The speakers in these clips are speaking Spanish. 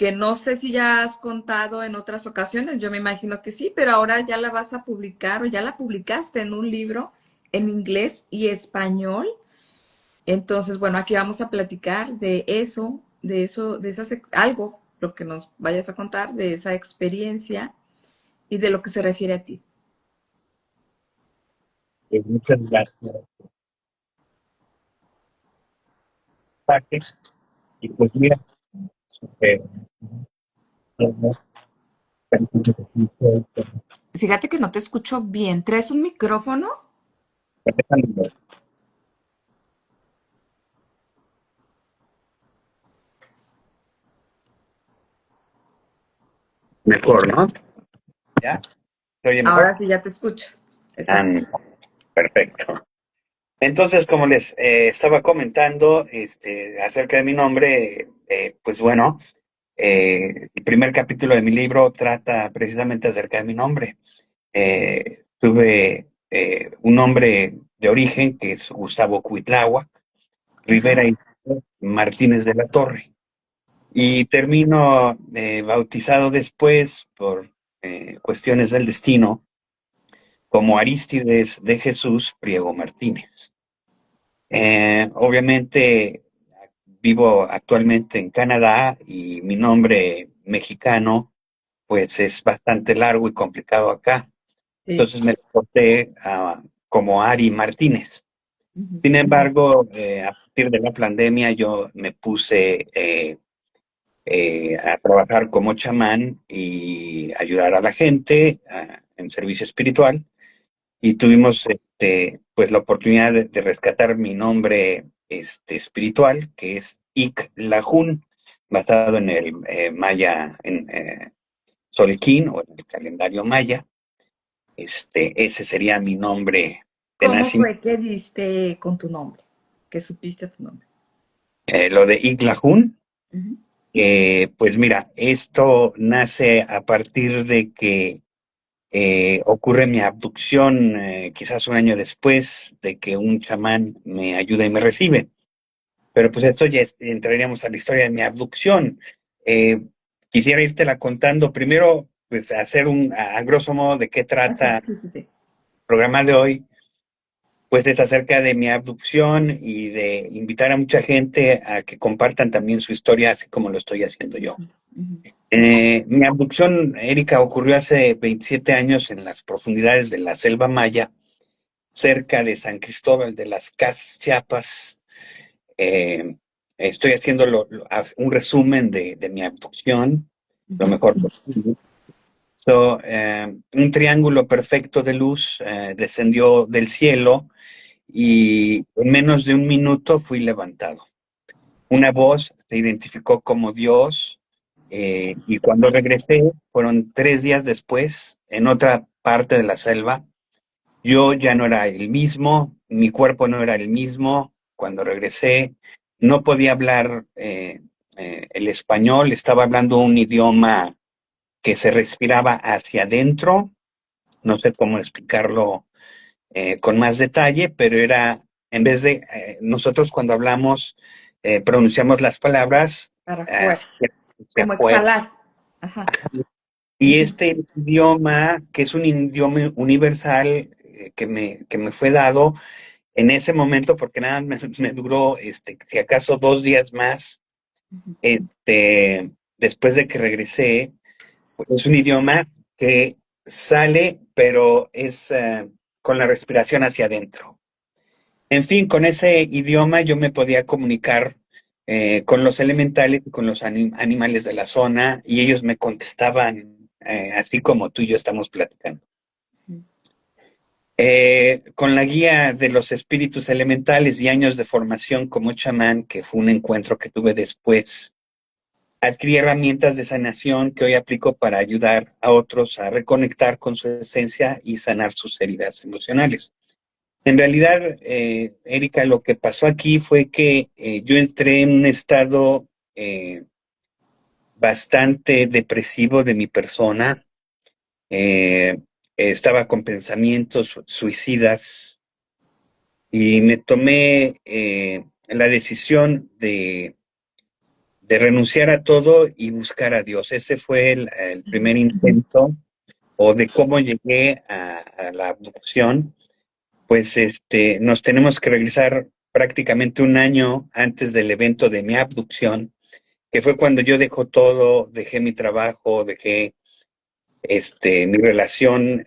que no sé si ya has contado en otras ocasiones, yo me imagino que sí, pero ahora ya la vas a publicar o ya la publicaste en un libro en inglés y español. Entonces, bueno, aquí vamos a platicar de esas, algo, lo que nos vayas a contar, de esa experiencia y de lo que se refiere a ti. Muchas gracias, Paque. Y pues mira, eh, Fíjate que no te escucho bien. ¿Traes un micrófono? mejor, ¿no? ¿Ya? ¿Se oye Ahora mejor? sí ya te escucho. Ah, Exacto. perfecto. Entonces, como les estaba comentando acerca de mi nombre, pues bueno, el primer capítulo de mi libro trata precisamente acerca de mi nombre. Tuve un nombre de origen que es Gustavo Cuitláhuac Ajá. Rivera y Martínez de la Torre. Y termino bautizado después por cuestiones del destino como Arístides de Jesús Priego Martínez. Obviamente vivo actualmente en Canadá y mi nombre mexicano pues es bastante largo y complicado acá. Sí. Entonces me reporté como Ari Martínez. Ujú. Sin embargo, a partir de la pandemia yo me puse a trabajar como chamán y ayudar a la gente en servicio espiritual. Y tuvimos pues la oportunidad de rescatar mi nombre espiritual, que es Ik Lahun, basado en el maya, en Solquín o en el calendario maya. Ese sería mi nombre de ¿Cómo nacimiento. fue que diste con tu nombre? Que supiste tu nombre. Lo de Ik Lahun, Ujú. pues mira, esto nace a partir de que ocurre mi abducción, quizás un año después de que un chamán me ayuda y me recibe. Pero pues esto ya entraríamos a la historia de mi abducción. Eh, Quisiera irtela contando primero, pues hacer a grosso modo de qué Ah, sí, trata el sí, sí, sí. programa de hoy, pues es acerca de mi abducción y de invitar a mucha gente a que compartan también su historia, así como lo estoy haciendo yo. Ujú. Mi abducción, Erika, ocurrió hace 27 años en las profundidades de la selva maya, cerca de San Cristóbal de las Casas, Chiapas. Eh, Estoy haciendo un resumen de mi abducción, lo Ujú. mejor posible. Un triángulo perfecto de luz descendió del cielo y en menos de un minuto fui levantado. Una voz se identificó como Dios y cuando regresé, fueron 3 días después, en otra parte de la selva, yo ya no era el mismo, mi cuerpo no era el mismo. Cuando regresé, no podía hablar el español, estaba hablando un idioma que se respiraba hacia adentro. No sé cómo explicarlo con más detalle, pero era, en vez de nosotros cuando hablamos, pronunciamos las palabras Para eh, afuera. hacia Como afuera. exhalar. Ajá. Y Ujú. este idioma, que es un idioma universal que me fue dado, en ese momento, porque nada me duró, si acaso 2 días más, Ujú. después de que regresé, pues es un idioma que sale, pero es con la respiración hacia adentro. En fin, con ese idioma yo me podía comunicar con los elementales y con los animales de la zona y ellos me contestaban así como tú y yo estamos platicando. Ujú. Con la guía de los espíritus elementales y años de formación como chamán, que fue un encuentro que tuve después, adquirí herramientas de sanación que hoy aplico para ayudar a otros a reconectar con su esencia y sanar sus heridas emocionales. En realidad, Erika, lo que pasó aquí fue que yo entré en un estado bastante depresivo de mi persona. Eh, Estaba con pensamientos suicidas y me tomé la decisión de renunciar a todo y buscar a Dios. Ese fue el primer intento, o de cómo llegué a la abducción. Pues nos tenemos que regresar prácticamente un año antes del evento de mi abducción, que fue cuando yo dejo todo, dejé mi trabajo, dejé mi relación,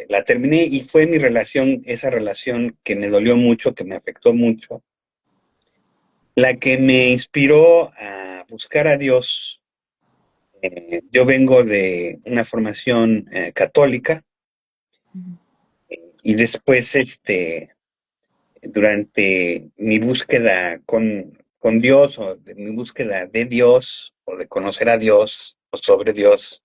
la terminé, y fue mi relación, esa relación que me dolió mucho, que me afectó mucho, la que me inspiró a buscar a Dios. Yo vengo de una formación católica, y después, durante mi búsqueda con Dios, o de mi búsqueda de Dios, o de conocer a Dios, o sobre Dios,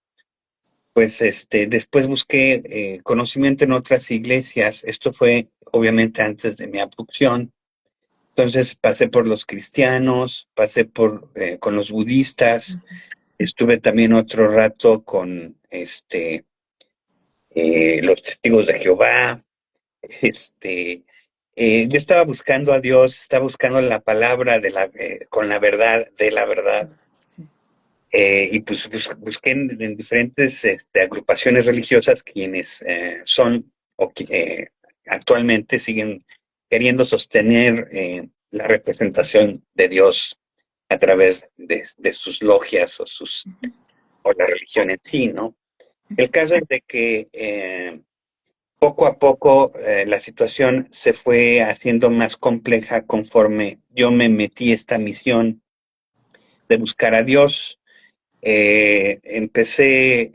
pues después busqué conocimiento en otras iglesias. Esto fue obviamente antes de mi abducción. Entonces pasé por los cristianos, pasé con los budistas, estuve también otro rato con los testigos de Jehová. Este, yo estaba buscando a Dios, estaba buscando la palabra con la verdad, de la verdad. Sí. Y pues busqué en diferentes agrupaciones religiosas, quienes son o actualmente siguen queriendo sostener la representación de Dios a través de sus logias, o la religión en sí, ¿no? El caso es de que poco a poco la situación se fue haciendo más compleja conforme yo me metí esta misión de buscar a Dios. Empecé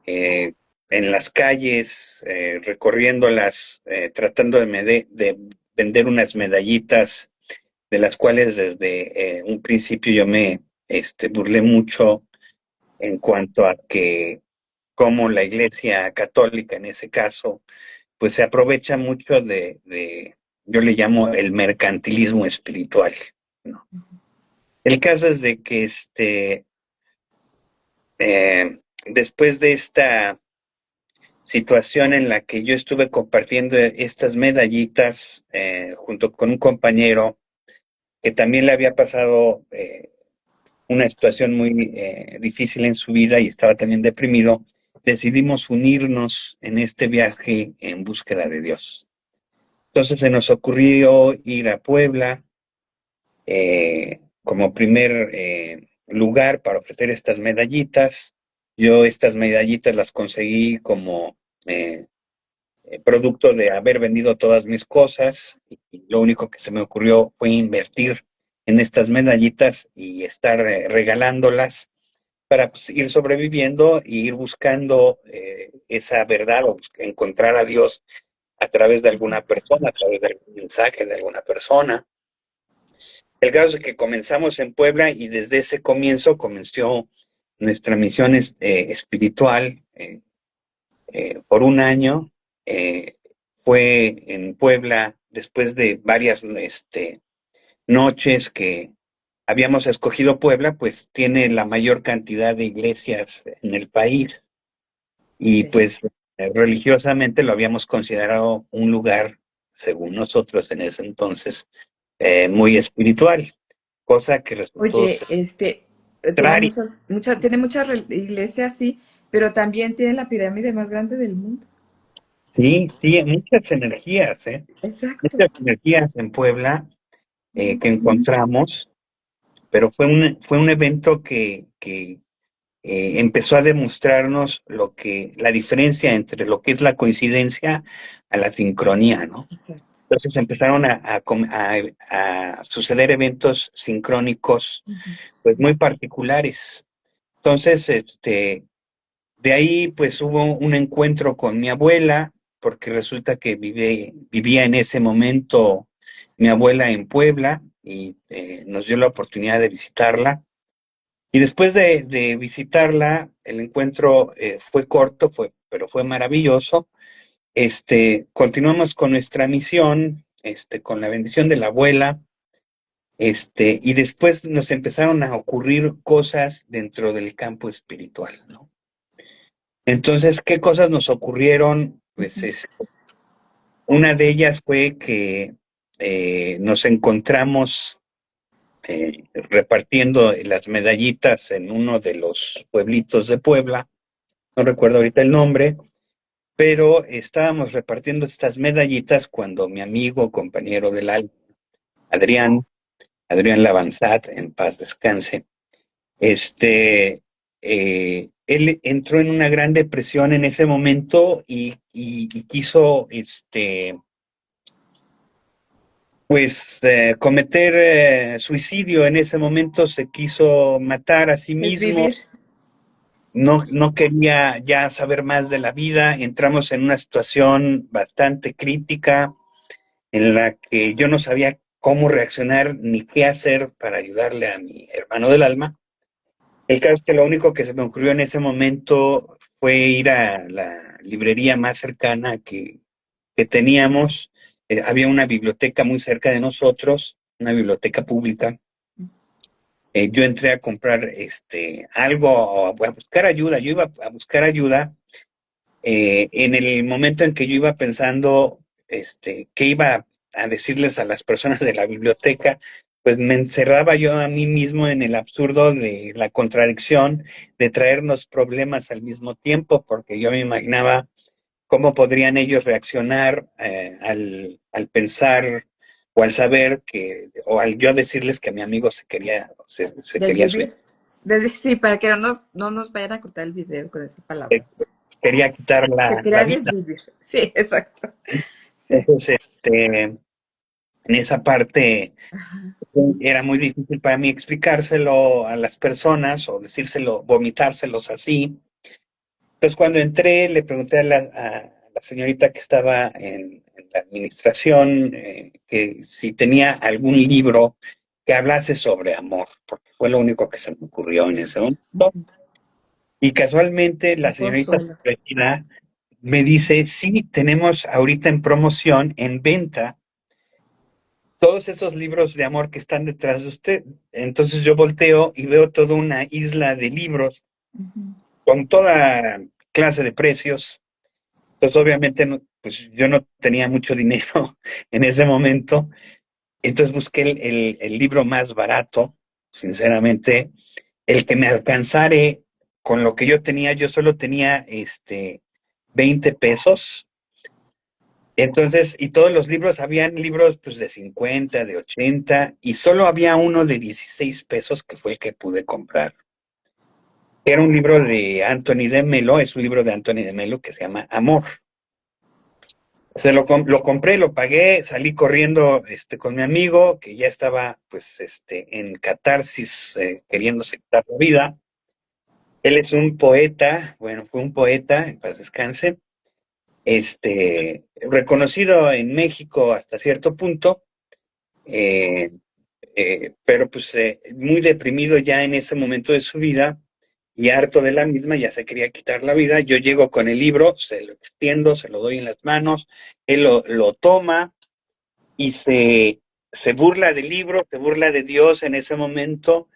en las calles, recorriéndolas, tratando de vender unas medallitas, de las cuales desde un principio yo me burlé mucho, en cuanto a que como la Iglesia Católica en ese caso, pues se aprovecha mucho yo le llamo el mercantilismo espiritual, ¿no? El caso es de que después de esta situación en la que yo estuve compartiendo estas medallitas junto con un compañero que también le había pasado una situación muy difícil en su vida y estaba también deprimido, decidimos unirnos en este viaje en búsqueda de Dios. Entonces se nos ocurrió ir a Puebla como primer lugar para ofrecer estas medallitas. Yo estas medallitas las conseguí como producto de haber vendido todas mis cosas, y lo único que se me ocurrió fue invertir en estas medallitas y estar regalándolas para pues, ir sobreviviendo y ir buscando esa verdad, o encontrar a Dios a través de alguna persona, a través de algún mensaje de alguna persona. El caso es que comenzamos en Puebla, y desde ese comienzo comenzó nuestra misión espiritual por un año. Fue en Puebla, después de varias noches que habíamos escogido Puebla, pues tiene la mayor cantidad de iglesias en el país, y Sí. pues religiosamente lo habíamos considerado un lugar, según nosotros en ese entonces, muy espiritual, cosa que resultó Oye, ser contraria. tiene muchas iglesias, sí, pero también tiene la pirámide más grande del mundo. Sí, sí, muchas energías, Exacto. muchas energías en Puebla que encontramos, pero fue un evento que empezó a demostrarnos la diferencia entre lo que es la coincidencia a la sincronía, ¿no? Exacto. Entonces empezaron a suceder eventos sincrónicos, Ujú. pues muy particulares. Entonces, de ahí pues hubo un encuentro con mi abuela, porque resulta que vivía en ese momento mi abuela en Puebla, y nos dio la oportunidad de visitarla. Y después de visitarla, el encuentro fue corto, pero fue maravilloso. Continuamos con nuestra misión, con la bendición de la abuela. Y después nos empezaron a ocurrir cosas dentro del campo espiritual, ¿no? Entonces, ¿qué cosas nos ocurrieron? Pues una de ellas fue que nos encontramos repartiendo las medallitas en uno de los pueblitos de Puebla, no recuerdo ahorita el nombre, pero estábamos repartiendo estas medallitas cuando mi amigo, compañero del alma, Adrián, Adrián Lavanzat, en paz descanse, él entró en una gran depresión en ese momento y quiso, pues, cometer suicidio. En ese momento se quiso matar a sí mismo. Desvivir. No quería ya saber más de la vida. Entramos en una situación bastante crítica en la que yo no sabía cómo reaccionar ni qué hacer para ayudarle a mi hermano del alma. El caso es que lo único que se me ocurrió en ese momento fue ir a la librería más cercana que teníamos. Había una biblioteca muy cerca de nosotros, una biblioteca pública. Yo entré a comprar algo, a buscar ayuda. Yo iba a buscar ayuda en el momento en que yo iba pensando qué iba a decirles a las personas de la biblioteca. Pues me encerraba yo a mí mismo en el absurdo de la contradicción de traernos problemas al mismo tiempo, porque yo me imaginaba cómo podrían ellos reaccionar al pensar o al saber o al yo decirles que mi amigo se quería suicidar, Desvivir. Sí, para que no nos vayan a cortar el video con esa palabra. que quería quitar Se la quería vida. desvivir. Sí, exacto. Sí. Entonces, en esa parte Ajá. era muy difícil para mí explicárselo a las personas o decírselo, vomitárselos así. Entonces, cuando entré, le pregunté a la señorita que estaba en la administración que si tenía algún libro que hablase sobre amor, porque fue lo único que se me ocurrió en ese momento. Y casualmente la Un señorita consuelo. Regina me dice, sí, tenemos ahorita en promoción, en venta, todos esos libros de amor que están detrás de usted. Entonces yo volteo y veo toda una isla de libros Ujú. con toda clase de precios. Entonces obviamente pues yo no tenía mucho dinero en ese momento. Entonces busqué el libro más barato, sinceramente, el que me alcanzare con lo que yo tenía. Yo solo tenía 20 pesos. Entonces, y todos los libros, habían libros pues de 50, de 80, y solo había uno de 16 pesos que fue el que pude comprar. Era un libro de Anthony de Melo, es un libro de Anthony de Melo que se llama Amor. Lo compré, lo pagué, salí corriendo con mi amigo que ya estaba pues en catarsis, queriéndose quitar la vida. Él es un poeta, bueno, fue un poeta, en paz descanse, reconocido en México hasta cierto punto. eh, pero pues muy deprimido ya en ese momento de su vida y harto de la misma, ya se quería quitar la vida. Yo llego con el libro, se lo extiendo, se lo doy en las manos, él lo toma y se burla del libro, se burla de Dios en ese momento.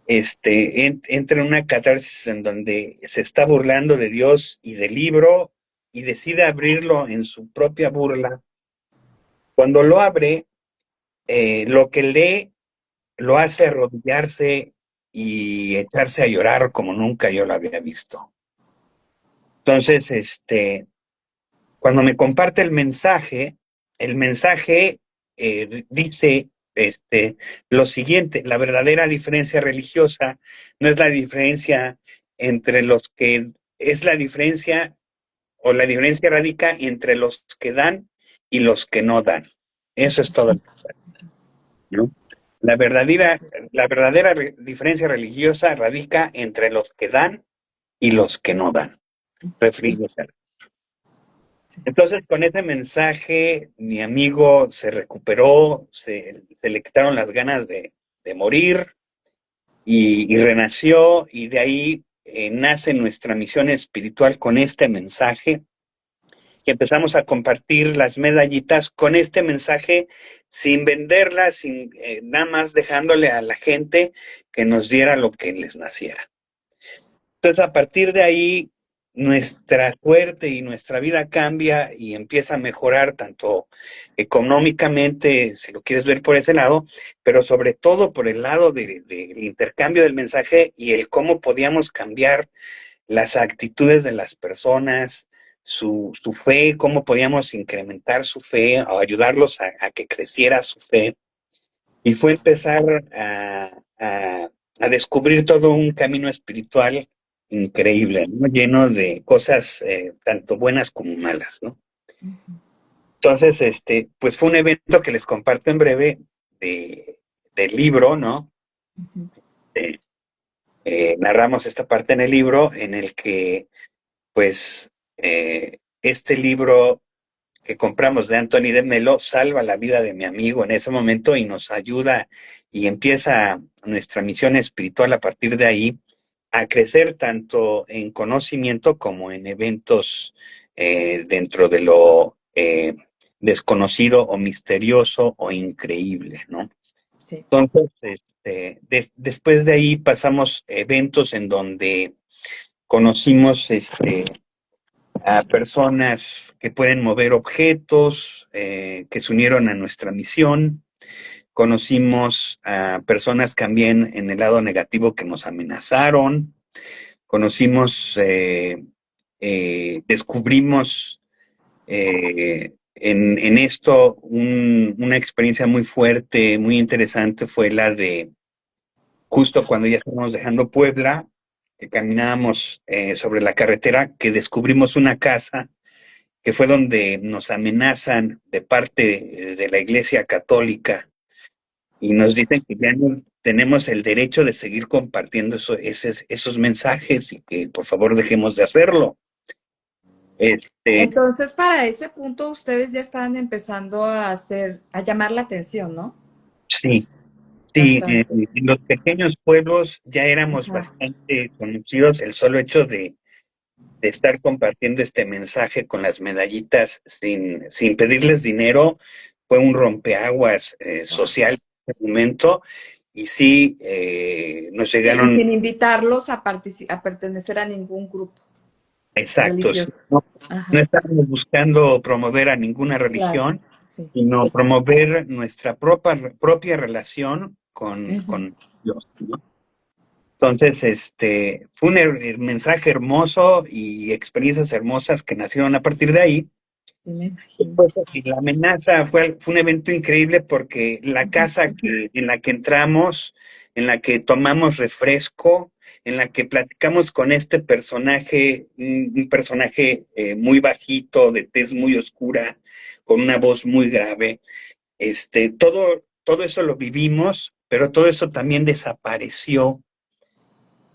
Entra en una catarsis en donde se está burlando de Dios y del libro y decide abrirlo en su propia burla. Cuando lo abre, lo que lee lo hace arrodillarse y echarse a llorar como nunca yo lo había visto. Entonces, cuando me comparte el mensaje dice lo siguiente: la verdadera diferencia religiosa no es la diferencia entre los que, es la diferencia, o la diferencia radica entre los que dan y los que no dan. Eso es todo, ¿no? La verdadera, la verdadera diferencia religiosa radica entre los que dan y los que no dan. Refiriéndose a... Sí. Entonces, con ese mensaje, mi amigo se recuperó, se le quitaron las ganas de morir y renació, y de ahí nace nuestra misión espiritual con este mensaje, que empezamos a compartir las medallitas con este mensaje sin venderlas, sin nada más dejándole a la gente que nos diera lo que les naciera. Entonces, a partir de ahí nuestra suerte y nuestra vida cambia y empieza a mejorar tanto económicamente, si lo quieres ver por ese lado, pero sobre todo por el lado del intercambio del mensaje y el cómo podíamos cambiar las actitudes de las personas, su fe, cómo podíamos incrementar su fe o ayudarlos a que creciera su fe. Y fue empezar a descubrir todo un camino espiritual increíble, ¿no? Lleno de cosas tanto buenas como malas, ¿no? Ujú, Entonces, pues fue un evento que les comparto en breve del libro, ¿no? ujú. Eh, narramos esta parte en el libro en el que, pues, este libro que compramos de Anthony de Melo salva la vida de mi amigo en ese momento y nos ayuda y empieza nuestra misión espiritual a partir de ahí a crecer tanto en conocimiento como en eventos dentro de lo desconocido o misterioso o increíble, ¿no? Sí. Entonces, después de ahí pasamos eventos en donde conocimos a personas que pueden mover objetos, que se unieron a nuestra misión. Conocimos a personas también en el lado negativo que nos amenazaron. Conocimos, descubrimos en esto una experiencia muy fuerte, muy interesante, fue la de justo cuando ya estábamos dejando Puebla, que caminábamos sobre la carretera, que descubrimos una casa que fue donde nos amenazan de parte de la Iglesia Católica y nos dicen que ya no tenemos el derecho de seguir compartiendo esos mensajes y que por favor dejemos de hacerlo. Este, Entonces, para ese punto, ustedes ya estaban empezando a hacer, a llamar la atención, ¿no? sí, sí, Bastante. en los pequeños pueblos ya éramos Ajá. bastante conocidos, el solo hecho de estar compartiendo este mensaje con las medallitas sin pedirles dinero fue un rompeaguas Wow. social en ese momento y sí nos Sí, y llegaron, sin invitarlos a, a pertenecer a ningún grupo exactos, religioso. no, no Ajá. estábamos buscando promover a ninguna Claro, religión, sí. sino promover nuestra propia relación Ujú. con Dios, ¿no? Entonces, fue un mensaje hermoso y experiencias hermosas que nacieron a partir de ahí. Sí, me imagino. Pues, y la amenaza fue un evento increíble porque la Ujú, casa en la que entramos, en la que tomamos refresco, en la que platicamos con este personaje, un personaje muy bajito, de tez muy oscura, con una voz muy grave, todo eso lo vivimos, pero todo eso también desapareció.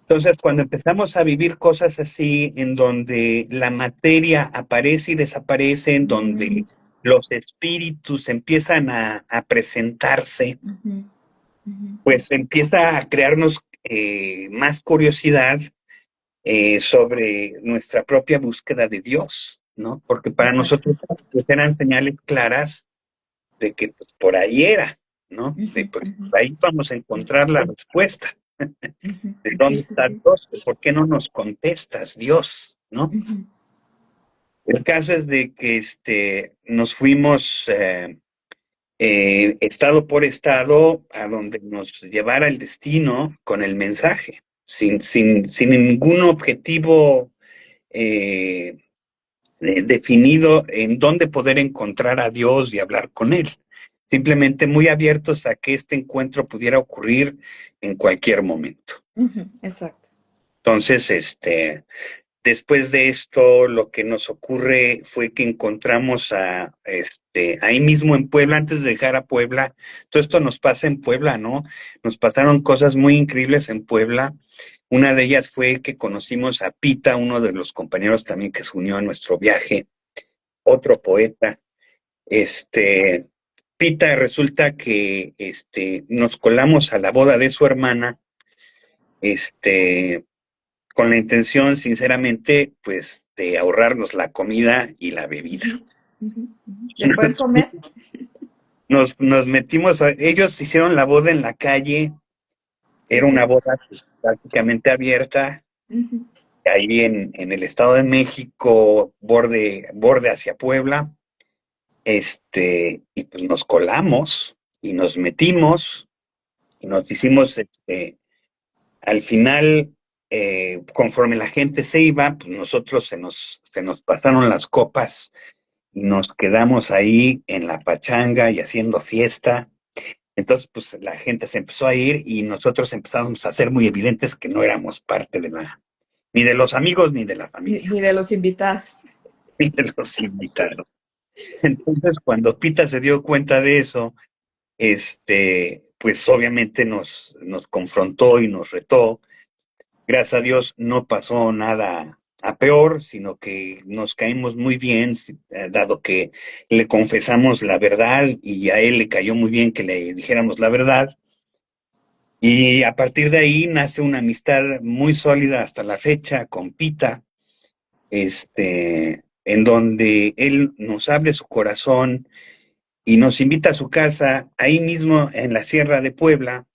Entonces, cuando empezamos a vivir cosas así, en donde la materia aparece y desaparece, en donde ujú, los espíritus empiezan a presentarse, ujú, ujú. pues empieza a crearnos más curiosidad sobre nuestra propia búsqueda de Dios, ¿no? Porque para Exacto. nosotros pues, eran señales claras de que pues, por ahí era, ¿no? Ujú, De pues, ujú, por ahí vamos a encontrar la respuesta. ujú. ¿De Sí, dónde sí, está sí. Dios? ¿Por qué no nos contestas, Dios? ¿No? Ujú, El caso es de que nos fuimos estado por estado a donde nos llevara el destino con el mensaje, sin ningún objetivo eh, definido en dónde poder encontrar a Dios y hablar con Él. Simplemente muy abiertos a que este encuentro pudiera ocurrir en cualquier momento. ujú. Exacto. Entonces, después de esto, lo que nos ocurre fue que encontramos ahí mismo en Puebla, antes de dejar a Puebla, todo esto nos pasa en Puebla, ¿no? Nos pasaron cosas muy increíbles en Puebla. Una de ellas fue que conocimos a Pita, uno de los compañeros también que se unió a nuestro viaje, otro poeta. Este, Pita resulta que nos colamos a la boda de su hermana, este, con la intención, sinceramente, pues de ahorrarnos la comida y la bebida. Ujú, ujú, ujú. ¿De poder comer? Nos metimos, ellos hicieron la boda en la calle, Sí, era una sí. boda pues, prácticamente abierta, Ujú. ahí en el Estado de México, borde hacia Puebla, y pues nos colamos y nos metimos y nos hicimos, al final, conforme la gente se iba, pues nosotros se nos pasaron las copas y nos quedamos ahí en la pachanga y haciendo fiesta. Entonces, pues la gente se empezó a ir y nosotros empezamos a ser muy evidentes que no éramos parte ni de los amigos ni de la familia, Ni de los invitados. ni de los invitados. Entonces, cuando Pita se dio cuenta de eso, pues obviamente nos confrontó y nos retó. Gracias a Dios no pasó nada a peor, sino que nos caímos muy bien, dado que le confesamos la verdad y a él le cayó muy bien que le dijéramos la verdad. Y a partir de ahí nace una amistad muy sólida hasta la fecha con Pita, en donde él nos abre su corazón y nos invita a su casa, ahí mismo en la Sierra de Puebla.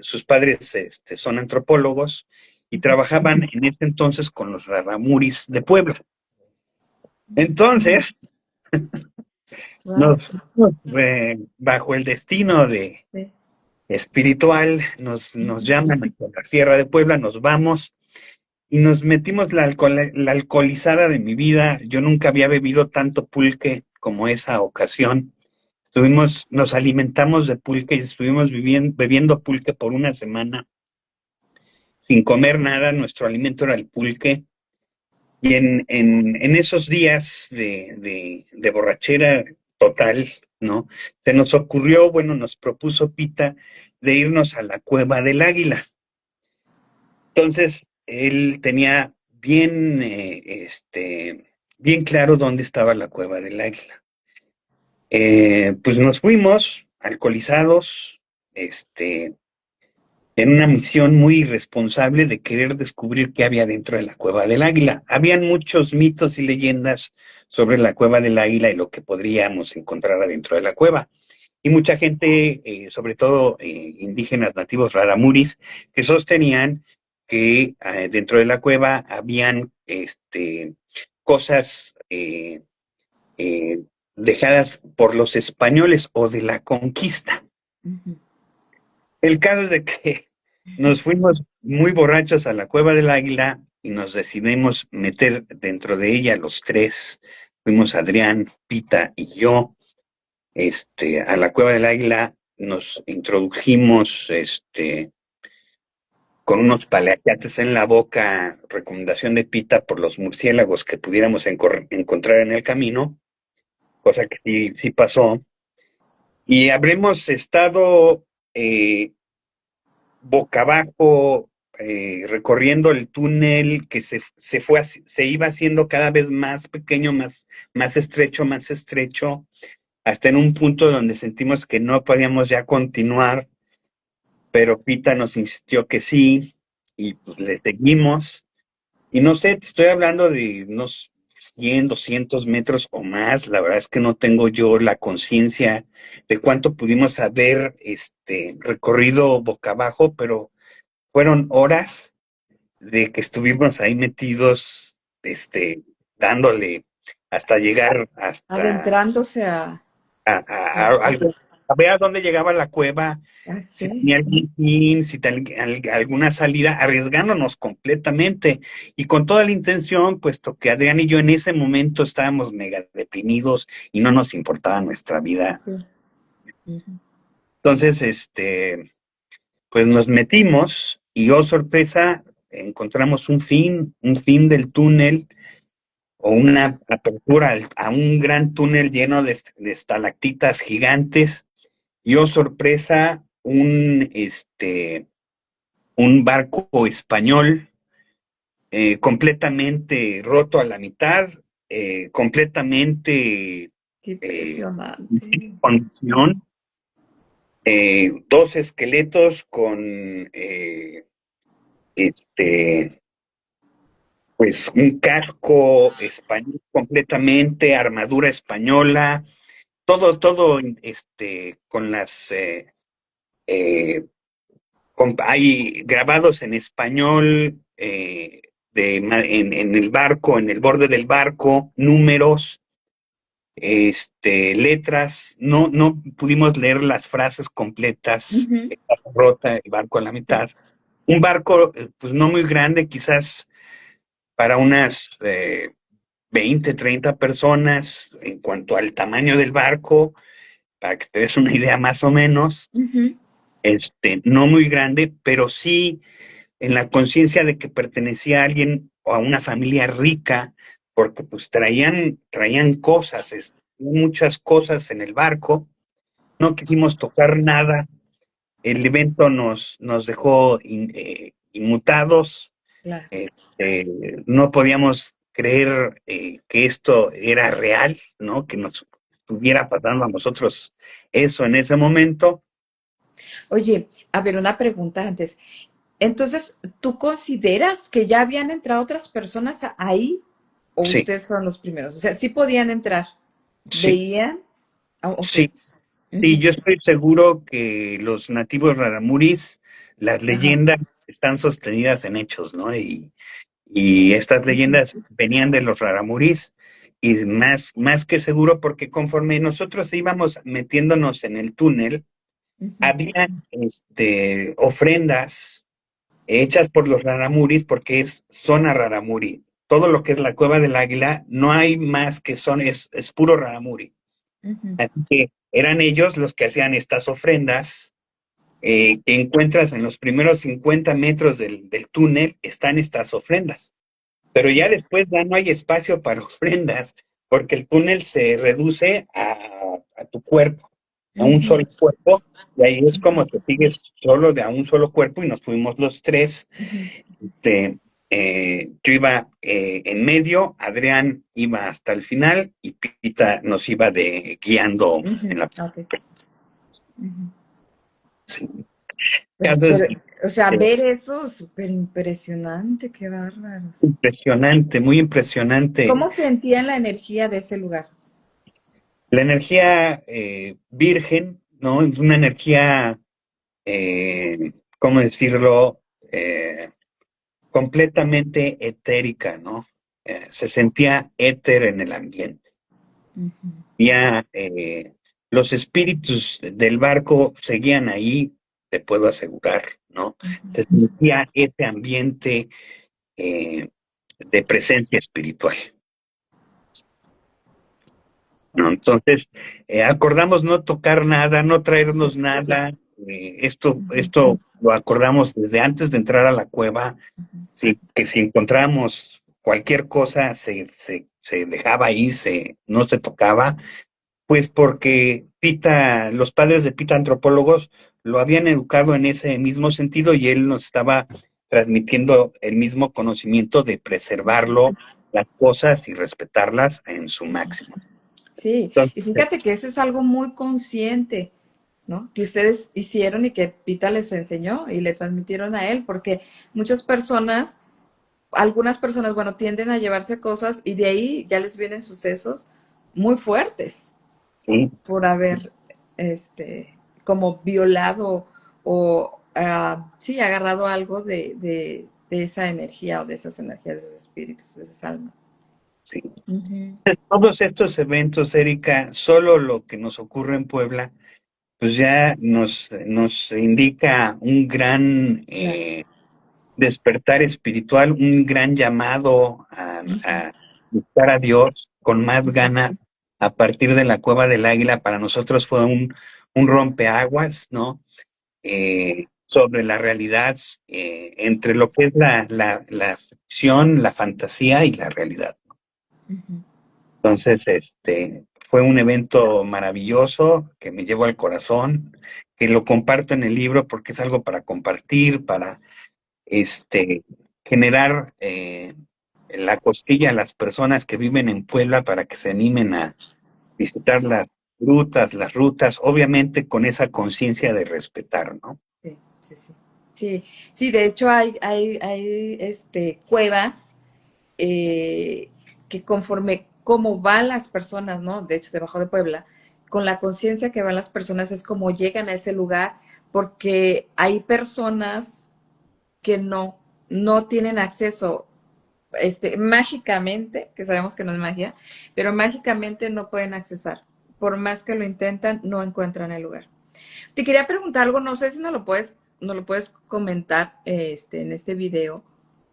Sus padres son antropólogos y trabajaban en ese entonces con los Raramuris de Puebla. Entonces, Wow. nos, bajo el destino Sí. espiritual, nos llaman a la Sierra de Puebla, nos vamos y nos metimos la alcoholizada de mi vida. Yo nunca había bebido tanto pulque como esa ocasión. Nos alimentamos de pulque y estuvimos bebiendo pulque por una semana sin comer nada. Nuestro alimento era el pulque. Y en esos días de borrachera total, ¿no? Se nos ocurrió, bueno, nos propuso Pita de irnos a la Cueva del Águila. Entonces, él tenía bien claro dónde estaba la Cueva del Águila. Pues nos fuimos alcoholizados, en una misión muy irresponsable de querer descubrir qué había dentro de la Cueva del Águila. Habían muchos mitos y leyendas sobre la Cueva del Águila y lo que podríamos encontrar adentro de la cueva. Y mucha gente, sobre todo indígenas nativos raramuris, que sostenían que dentro de la cueva habían cosas eh, dejadas por los españoles o de la conquista. Ujú. El caso es de que nos fuimos muy borrachos a la Cueva del Águila y nos decidimos meter dentro de ella los tres. Fuimos Adrián, Pita y yo, a la Cueva del Águila. Nos introdujimos, con unos paliacates en la boca, recomendación de Pita por los murciélagos que pudiéramos encontrar en el camino, cosa que sí, sí pasó. Y habremos estado boca abajo, recorriendo el túnel que se iba haciendo cada vez más pequeño, más estrecho, hasta en un punto donde sentimos que no podíamos ya continuar, pero Pita nos insistió que sí, y pues le seguimos. Y no sé, te estoy hablando de unos 100, 200 metros o más. La verdad es que no tengo yo la conciencia de cuánto pudimos haber recorrido boca abajo, pero fueron horas de que estuvimos ahí metidos, dándole hasta llegar Adentrándose a ver a dónde llegaba la cueva, si sí. tenía algún fin, si tenía alguna salida, arriesgándonos completamente y con toda la intención, puesto que Adrián y yo en ese momento estábamos mega deprimidos y no nos importaba nuestra vida. Sí. Ujú. Entonces, pues nos metimos y, oh sorpresa, encontramos un fin del túnel o una apertura a un gran túnel lleno de estalactitas gigantes y, oh sorpresa, un barco español, completamente roto a la mitad, completamente Qué eh, impresionante. condición, dos esqueletos con este pues un casco español completamente, armadura española, todo, con hay grabados en español, en el barco, en el borde del barco, números, letras. No pudimos leer las frases completas. Ujú. Estaba rota el barco a la Sí. mitad. Un barco, pues no muy grande, quizás para unas 20, 30 personas en cuanto al tamaño del barco, para que te des una idea más o menos. Ujú. No muy grande, pero sí en la conciencia de que pertenecía a alguien o a una familia rica, porque pues traían cosas, muchas cosas en el barco. No quisimos tocar nada. El evento nos dejó inmutados. Claro. No podíamos creer que esto era real, ¿no? Que nos estuviera pasando a nosotros eso en ese momento. Oye, a ver, una pregunta antes. Entonces, ¿tú consideras que ya habían entrado otras personas ahí o Sí, ustedes fueron los primeros? O sea, sí podían entrar. sí, ¿Veían? Ah, ok. sí. Sí, Ujú. yo estoy seguro que los nativos raramuris, las Ajá. leyendas están sostenidas en hechos, ¿no? Y estas Ujú. leyendas venían de los raramuris, y más que seguro, porque conforme nosotros íbamos metiéndonos en el túnel, Ujú. había ofrendas hechas por los raramuris, porque es zona raramuri. Todo lo que es la Cueva del Águila, no hay más que es puro raramuri. Ujú. Así que eran ellos los que hacían estas ofrendas que encuentras en los primeros 50 metros del túnel, están estas ofrendas. Pero ya después ya no hay espacio para ofrendas, porque el túnel se reduce a tu cuerpo, a un Ujú. solo cuerpo, y ahí es como te sigues solo de a un solo cuerpo, y nos fuimos los tres. Ujú. Este, yo iba en medio, Adrián iba hasta el final, y Pita nos iba guiando Ujú. en la... Ok. Ujú. Sí. Pero, Entonces, o sea, eh, ver eso, súper impresionante, qué bárbaros. impresionante, muy impresionante. ¿Cómo sentían la energía de ese lugar? La energía virgen, ¿no? Es una energía, ¿cómo decirlo? Completamente etérica, ¿no? Se sentía éter en el ambiente. Ujú. Ya los espíritus del barco seguían ahí, te puedo asegurar, ¿no? Se Ujú. sentía ese ambiente eh, de presencia espiritual. ¿No? Entonces, acordamos no tocar nada, no Sí. traernos nada. Ujú. Esto lo acordamos desde antes de entrar a la cueva. Ujú. Sí, que si encontramos cualquier cosa, se dejaba ahí, no se tocaba, pues porque los padres de Pita antropólogos lo habían educado en ese mismo sentido, y él nos estaba transmitiendo el mismo conocimiento de preservarlo, las cosas, y respetarlas en su máximo. Sí, y Entonces, fíjate que eso es algo muy consciente, ¿no? Que ustedes hicieron y que Pita les enseñó y le transmitieron a él, porque muchas personas, algunas personas, bueno, tienden a llevarse cosas y de ahí ya les vienen sucesos muy fuertes sí, por haber, como violado o, sí, agarrado algo de esa energía o de esas energías, de esos espíritus, de esas almas. sí. Ujú. Todos estos eventos, Erika, solo lo que nos ocurre en Puebla, pues ya nos indica un gran Claro. despertar espiritual, un gran llamado Ujú. a buscar a Dios con más ganas a partir de la Cueva del Águila. Para nosotros fue un rompeaguas, ¿no? Sobre la realidad, entre lo que es la ficción, la fantasía y la realidad. Ujú. Entonces, fue un evento maravilloso que me llevo al corazón, que lo comparto en el libro porque es algo para compartir, para este, generar la cosquilla a las personas que viven en Puebla para que se animen a visitar las rutas, obviamente con esa conciencia de respetar, ¿no? Sí, sí, sí. Sí, sí, de hecho hay cuevas eh, que conforme cómo van las personas, ¿no? De hecho, debajo de Puebla, con la conciencia que van las personas es como llegan a ese lugar, porque hay personas que no tienen acceso mágicamente, que sabemos que no es magia, pero mágicamente no pueden accesar. Por más que lo intentan, no encuentran el lugar. Te quería preguntar algo, no sé si no lo puedes comentar en este video.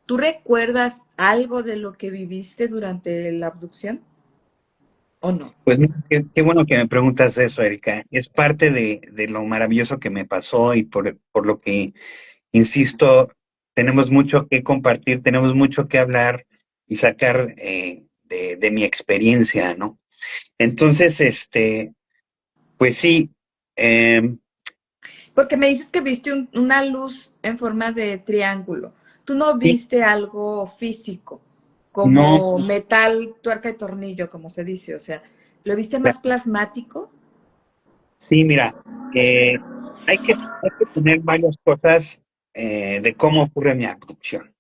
¿Tú recuerdas algo de lo que viviste durante la abducción o no? Pues mira, qué bueno que me preguntas eso, Erika. Es parte de lo maravilloso que me pasó y por lo que, insisto, tenemos mucho que compartir, tenemos mucho que hablar y sacar de mi experiencia, ¿no? Entonces, pues sí, eh, Porque me dices que viste una luz en forma de triángulo. Tú no sí, viste algo físico, no, como metal, tuerca y tornillo, como se dice. O sea, ¿lo viste más plasmático? sí, mira, eh, hay que tener varias cosas de cómo ocurre mi abducción.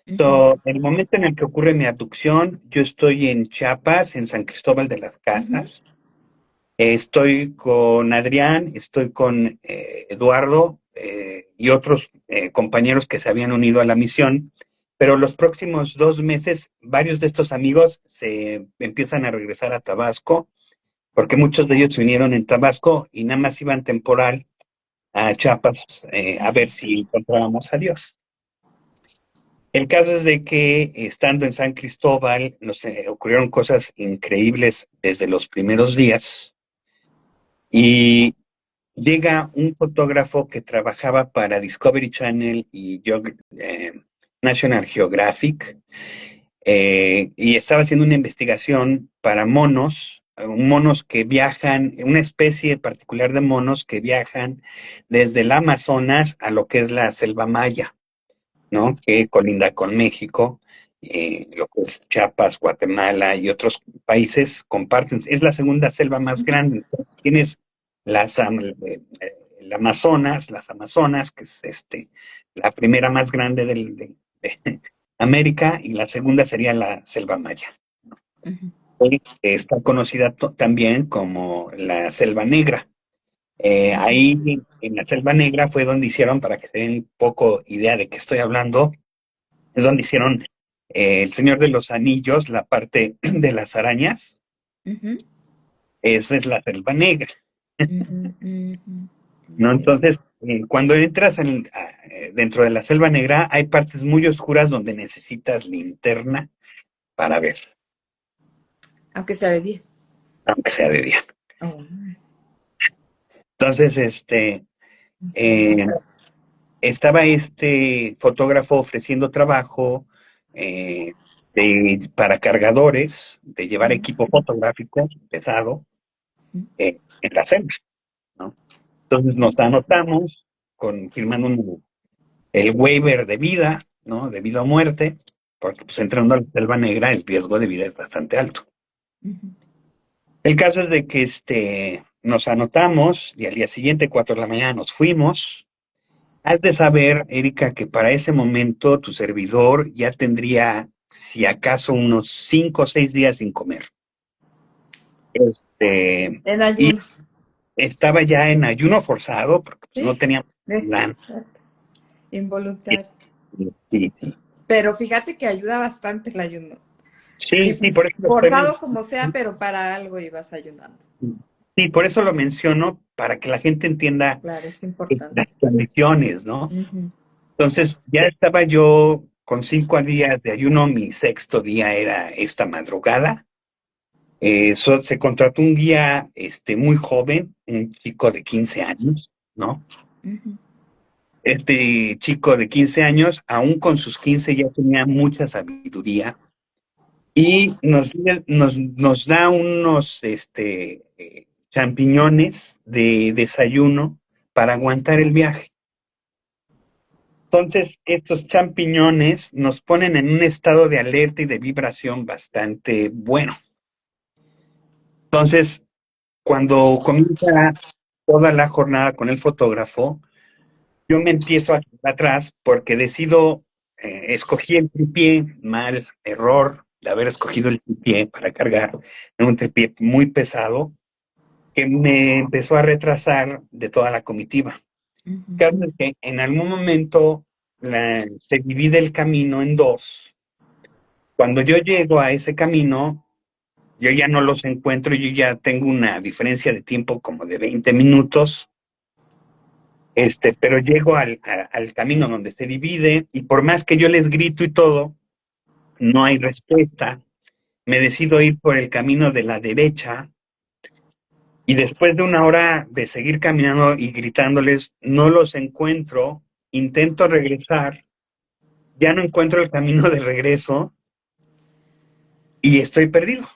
Ujú, So, el momento en el que ocurre mi abducción, yo estoy en Chiapas, en San Cristóbal de las ujú, Casas. Estoy con Adrián, estoy con Eduardo y otros compañeros que se habían unido a la misión, pero los próximos 2 meses varios de estos amigos se empiezan a regresar a Tabasco, porque muchos de ellos se unieron en Tabasco y nada más iban temporal a Chiapas a ver si encontrábamos a Dios. El caso es de que estando en San Cristóbal nos ocurrieron cosas increíbles desde los primeros días y llega un fotógrafo que trabajaba para Discovery Channel y National Geographic y estaba haciendo una investigación para monos, monos que viajan, una especie particular de monos que viajan desde el Amazonas a lo que es la selva maya, ¿no? Que colinda con México, lo que es Chiapas, Guatemala y otros países comparten. Es la segunda selva más ujú, grande. Entonces, tienes el Amazonas, las Amazonas, que es la primera más grande de América, y la segunda sería la selva maya. ujú. Hoy está conocida también como la selva negra. Ahí en la Selva Negra fue donde hicieron, para que se den un poco idea de qué estoy hablando, es donde hicieron El Señor de los Anillos, la parte de las arañas. Ujú, Esa es la Selva Negra, ujú, ujú. ¿no? Ok. Entonces, cuando entras dentro de la Selva Negra, hay partes muy oscuras donde necesitas linterna para ver, Aunque sea de 10. aunque sea de día. Oh, Entonces, sí. eh, estaba este fotógrafo ofreciendo trabajo para cargadores, de llevar equipo fotográfico pesado en la selva, ¿no? Entonces nos anotamos firmando el waiver de vida, ¿no? De vida o muerte, porque pues entrando a la selva negra el riesgo de vida es bastante alto. Ujú. El caso es de que nos anotamos y al día siguiente, 4 de la mañana, nos fuimos. Has de saber, Erika, que para ese momento tu servidor ya tendría, si acaso, unos 5 o 6 días sin comer. En Y ayuno. estaba ya en ayuno forzado, porque pues, no Sí. teníamos plan. Exacto. Involuntario. Sí, sí. Pero fíjate que ayuda bastante el ayuno. Sí, Y sí, por eso forzado como sea, pero para algo ibas ayunando. sí, por eso lo menciono, para que la gente entienda Claro, es las importante. condiciones, ¿no? Ujú, Entonces, ya estaba yo con 5 días de ayuno, mi sexto día era esta madrugada. Se contrató un guía muy joven, un chico de 15 años, ¿no? ujú, Este chico de 15 años, aún con sus 15 ya tenía mucha sabiduría y nos da unos champiñones de desayuno para aguantar el viaje. Entonces, estos champiñones nos ponen en un estado de alerta y de vibración bastante bueno. Entonces, cuando comienza toda la jornada con el fotógrafo, yo me empiezo a quedar atrás porque decido, escogí el tripié, mal, error de haber escogido el tripié para cargar, en un tripié muy pesado que me empezó a retrasar de toda la comitiva. ujú, Claro es que en algún momento se divide el camino en dos Cuando yo llego a ese camino, yo ya no los encuentro, yo ya tengo una diferencia de tiempo como de 20 minutos, pero llego al camino donde se divide y por más que yo les grito y todo, no hay respuesta. Me decido ir por el camino de la derecha y después de una hora de seguir caminando y gritándoles, no los encuentro, intento regresar, ya no encuentro el camino de regreso y estoy perdido.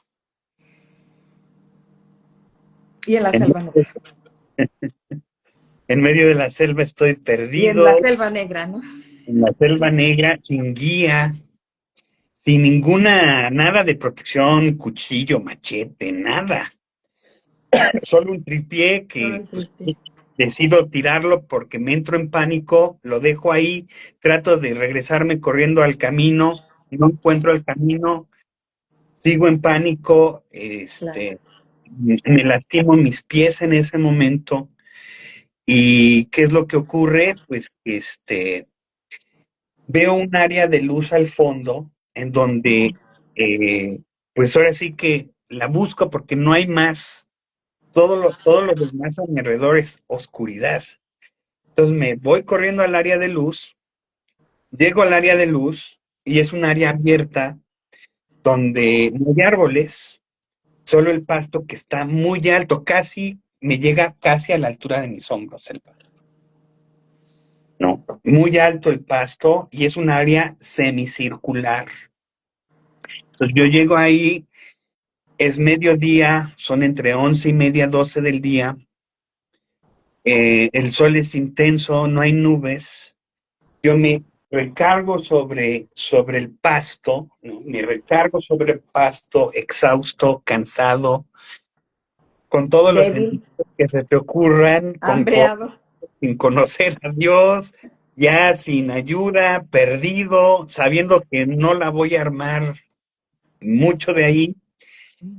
Y en la En, selva negra. en medio de la selva estoy Y en la perdido, selva negra, ¿no? en la selva negra, sin guía, sin nada de protección, cuchillo, machete, nada. Solo un tripié Solo que el pues, triste. decido tirarlo porque me entro en pánico, lo dejo ahí, trato de regresarme corriendo al camino, no encuentro el camino, sigo en pánico, Claro. me lastimo mis pies en ese momento. ¿Y qué es lo que ocurre? Pues veo un área de luz al fondo en donde, eh, pues ahora sí que la busco porque no hay más. Todo lo demás a mi alrededor es oscuridad. Entonces me voy corriendo al área de luz, llego al área de luz y es un área abierta donde no hay árboles, solo el pasto que está muy alto, casi me llega casi a la altura de mis hombros el pasto. No, muy alto el pasto y es un área semicircular. Entonces yo llego ahí, es mediodía, son entre 11:30, 12 del día, el sol es intenso, no hay nubes, yo me recargo sobre el pasto, ¿no? Me recargo sobre el pasto, exhausto, cansado, con todos los Débil, sentimientos que se te ocurran, hambreado. sin conocer a Dios, ya sin ayuda, perdido, sabiendo que no la voy a armar mucho de ahí,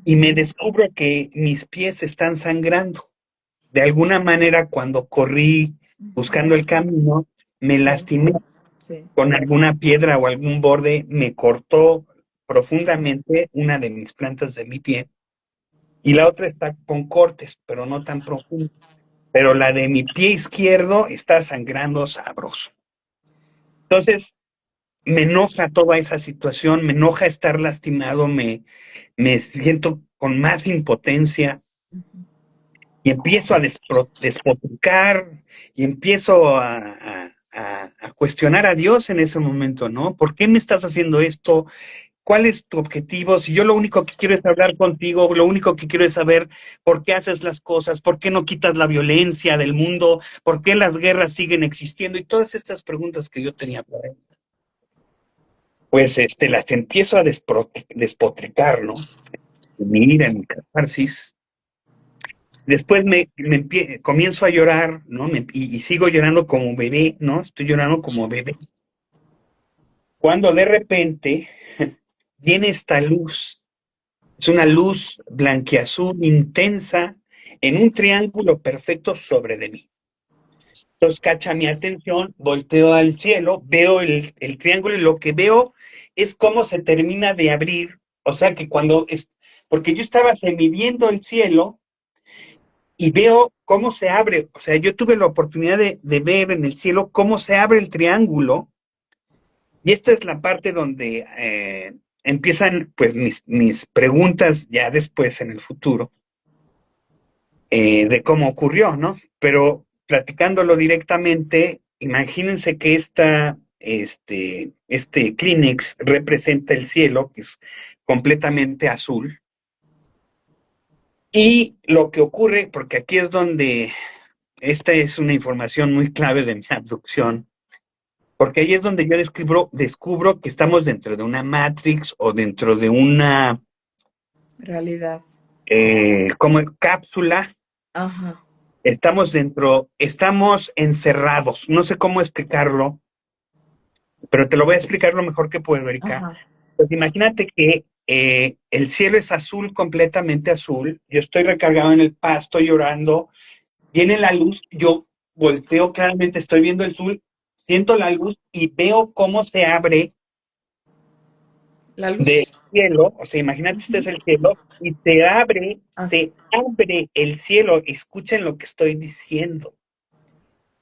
y me descubro que mis pies están sangrando. De alguna manera, cuando corrí buscando el camino, me Sí, lastimé sí. con alguna piedra o algún borde, me cortó profundamente una de mis plantas de mi pie y la otra está con cortes, pero no tan profundo. Pero la de mi pie izquierdo está sangrando sabroso. Entonces, me enoja toda esa situación, me enoja estar lastimado, me siento con más impotencia y empiezo a despotricar y empiezo a cuestionar a Dios en ese momento, ¿no? ¿Por qué me estás haciendo esto? ¿Cuál es tu objetivo? Si yo lo único que quiero es hablar contigo, lo único que quiero es saber por qué haces las cosas, por qué no quitas la violencia del mundo, por qué las guerras siguen existiendo y todas estas preguntas que yo tenía para él. Pues las empiezo a despotricar, ¿no? En mi ira, en mi catarsis. Después comienzo a llorar, ¿no? Y sigo llorando como bebé, ¿no? Estoy llorando como bebé. Cuando de repente viene esta luz. Es una luz blanquiazul intensa en un triángulo perfecto sobre de mí. Entonces cacha mi atención, volteo al cielo, veo el triángulo y lo que veo es cómo se termina de abrir. O sea que porque yo estaba semiviendo el cielo y veo cómo se abre. O sea, yo tuve la oportunidad de ver en el cielo cómo se abre el triángulo. Y esta es la parte donde empiezan pues mis preguntas ya después en el futuro de cómo ocurrió, ¿no? Pero platicándolo directamente, imagínense que este Kleenex representa el cielo, que es completamente azul. Y lo que ocurre, porque aquí es donde esta es una información muy clave de mi abducción, porque ahí es donde yo descubro que estamos dentro de una Matrix o dentro de una Realidad. como cápsula. Ajá, Estamos encerrados. No sé cómo explicarlo, pero te lo voy a explicar lo mejor que puedo, Erika. ajá. Pues imagínate que el cielo es azul, completamente azul. Yo estoy recargado en el pasto llorando. Viene la luz, yo volteo claramente, estoy viendo el sol, siento la luz y veo cómo se abre La del luz. cielo, o sea, imagínate, este es Ujú. el cielo, y Ah, se abre el cielo. Escuchen lo que estoy diciendo.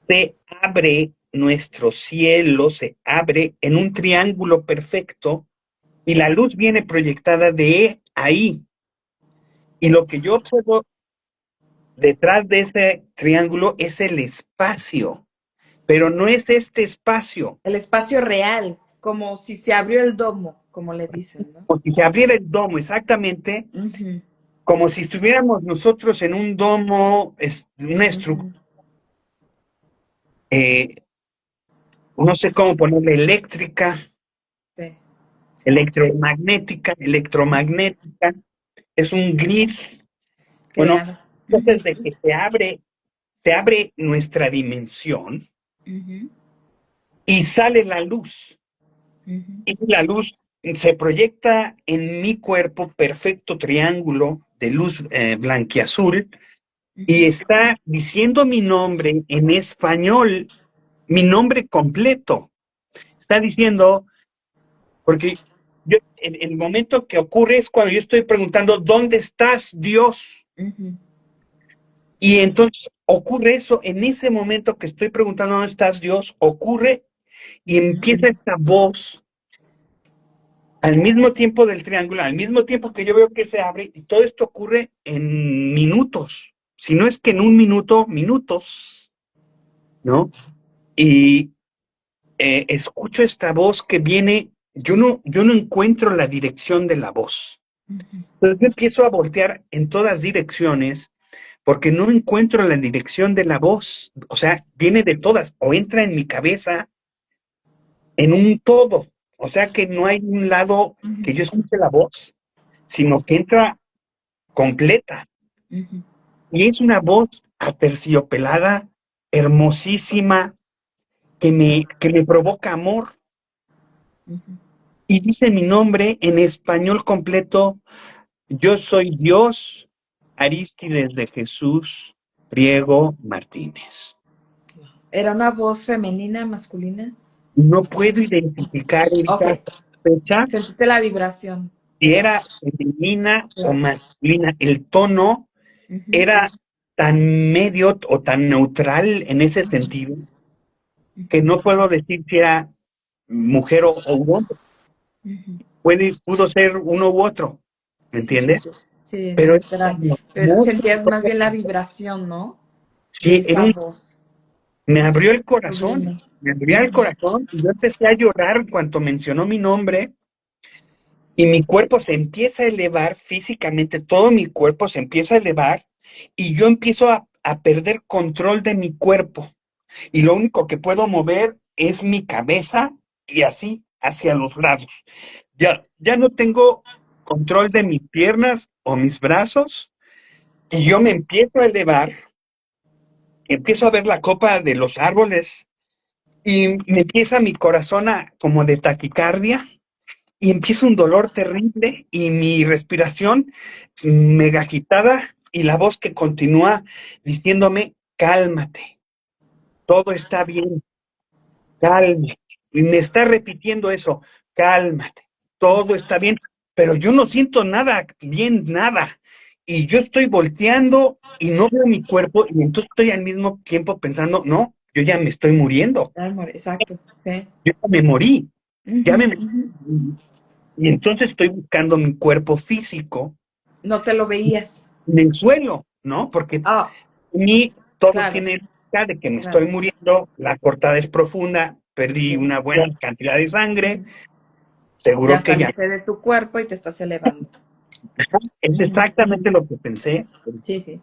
Se abre nuestro cielo, se abre en un triángulo perfecto, y la luz viene proyectada de ahí. Y lo que yo observo detrás de ese triángulo es el espacio, pero no es este espacio. el espacio real, como si se abrió el domo, como le dicen, ¿no? Como si se abriera el domo, exactamente, Ujú, como si estuviéramos nosotros en un domo, una estructura, ujú. no sé cómo ponerle, eléctrica, Sí, sí. Ujú. electromagnética, es un gris. Bueno, Claro. Ujú, entonces de que se abre nuestra dimensión ujú, y sale la luz. ujú, Y la luz se proyecta en mi cuerpo, perfecto triángulo de luz blanquiazul, y ujú. está diciendo mi nombre en español, mi nombre completo. Está diciendo, porque yo, en el momento que ocurre es cuando yo estoy preguntando, ¿dónde estás, Dios? Ujú. Y entonces ocurre eso, en ese momento que estoy preguntando, ¿dónde estás, Dios? Ocurre y empieza esta voz al mismo tiempo del triángulo, al mismo tiempo que yo veo que se abre, y todo esto ocurre en minutos, si no es que en un minuto, minutos, ¿no? Y escucho esta voz que viene, yo no encuentro la dirección de la voz. Ujú. Entonces yo empiezo a voltear en todas direcciones porque no encuentro la dirección de la voz. O sea, viene de todas, o entra en mi cabeza en un todo. O sea que no hay un lado que yo escuche la voz, sino que entra completa. Ujú, Y es una voz aterciopelada, hermosísima, que me provoca amor. ujú. Y dice mi nombre en español completo: yo soy Dios, Arístides de Jesús Priego Martínez. ¿Era una voz femenina, masculina? No puedo identificar Ok, ahorita fecha sentiste la vibración de si la era voz. femenina o Claro. masculina. El tono Ujú, era tan medio o tan neutral en ese sentido que ujú, no puedo decir si era mujer o hombre. ujú. Pudo ser uno u otro, ¿me Sí, sí, entiendes? sí. Sí, Pero es neutral. tan Pero hermoso, sentías más bien la vibración, ¿no? De sí, esa voz. me abrió el corazón, Sublime. me abrió el Ujú, corazón y yo empecé a llorar cuando mencionó mi nombre y mi cuerpo se empieza a elevar físicamente, todo mi cuerpo se empieza a elevar y yo empiezo a perder control de mi cuerpo y lo único que puedo mover es mi cabeza y así hacia los lados. Ya no tengo control de mis piernas o mis brazos y yo me empiezo a elevar, empiezo a ver la copa de los árboles y me empieza mi corazón como de taquicardia y empieza un dolor terrible y mi respiración mega agitada y la voz que continúa diciéndome, cálmate, todo está bien, cálmate. Y me está repitiendo eso, cálmate, todo está bien, pero yo no siento nada bien, nada. Y yo estoy volteando y no veo mi cuerpo y entonces estoy al mismo tiempo pensando, no, yo ya me estoy muriendo, amor, exacto. Sí. yo ya me morí, ya Ujú, me ujú. morí. Y entonces estoy buscando mi cuerpo físico No te lo veías. en el suelo, ¿no? Porque Ah, a mí todo claro, tiene lógica de que me claro. estoy muriendo, la cortada es profunda, perdí Sí. una buena cantidad de sangre, Ujú. Ya seguro que ya. saliste de tu cuerpo y te estás elevando. Es Ujú. exactamente lo que pensé, Sí, sí.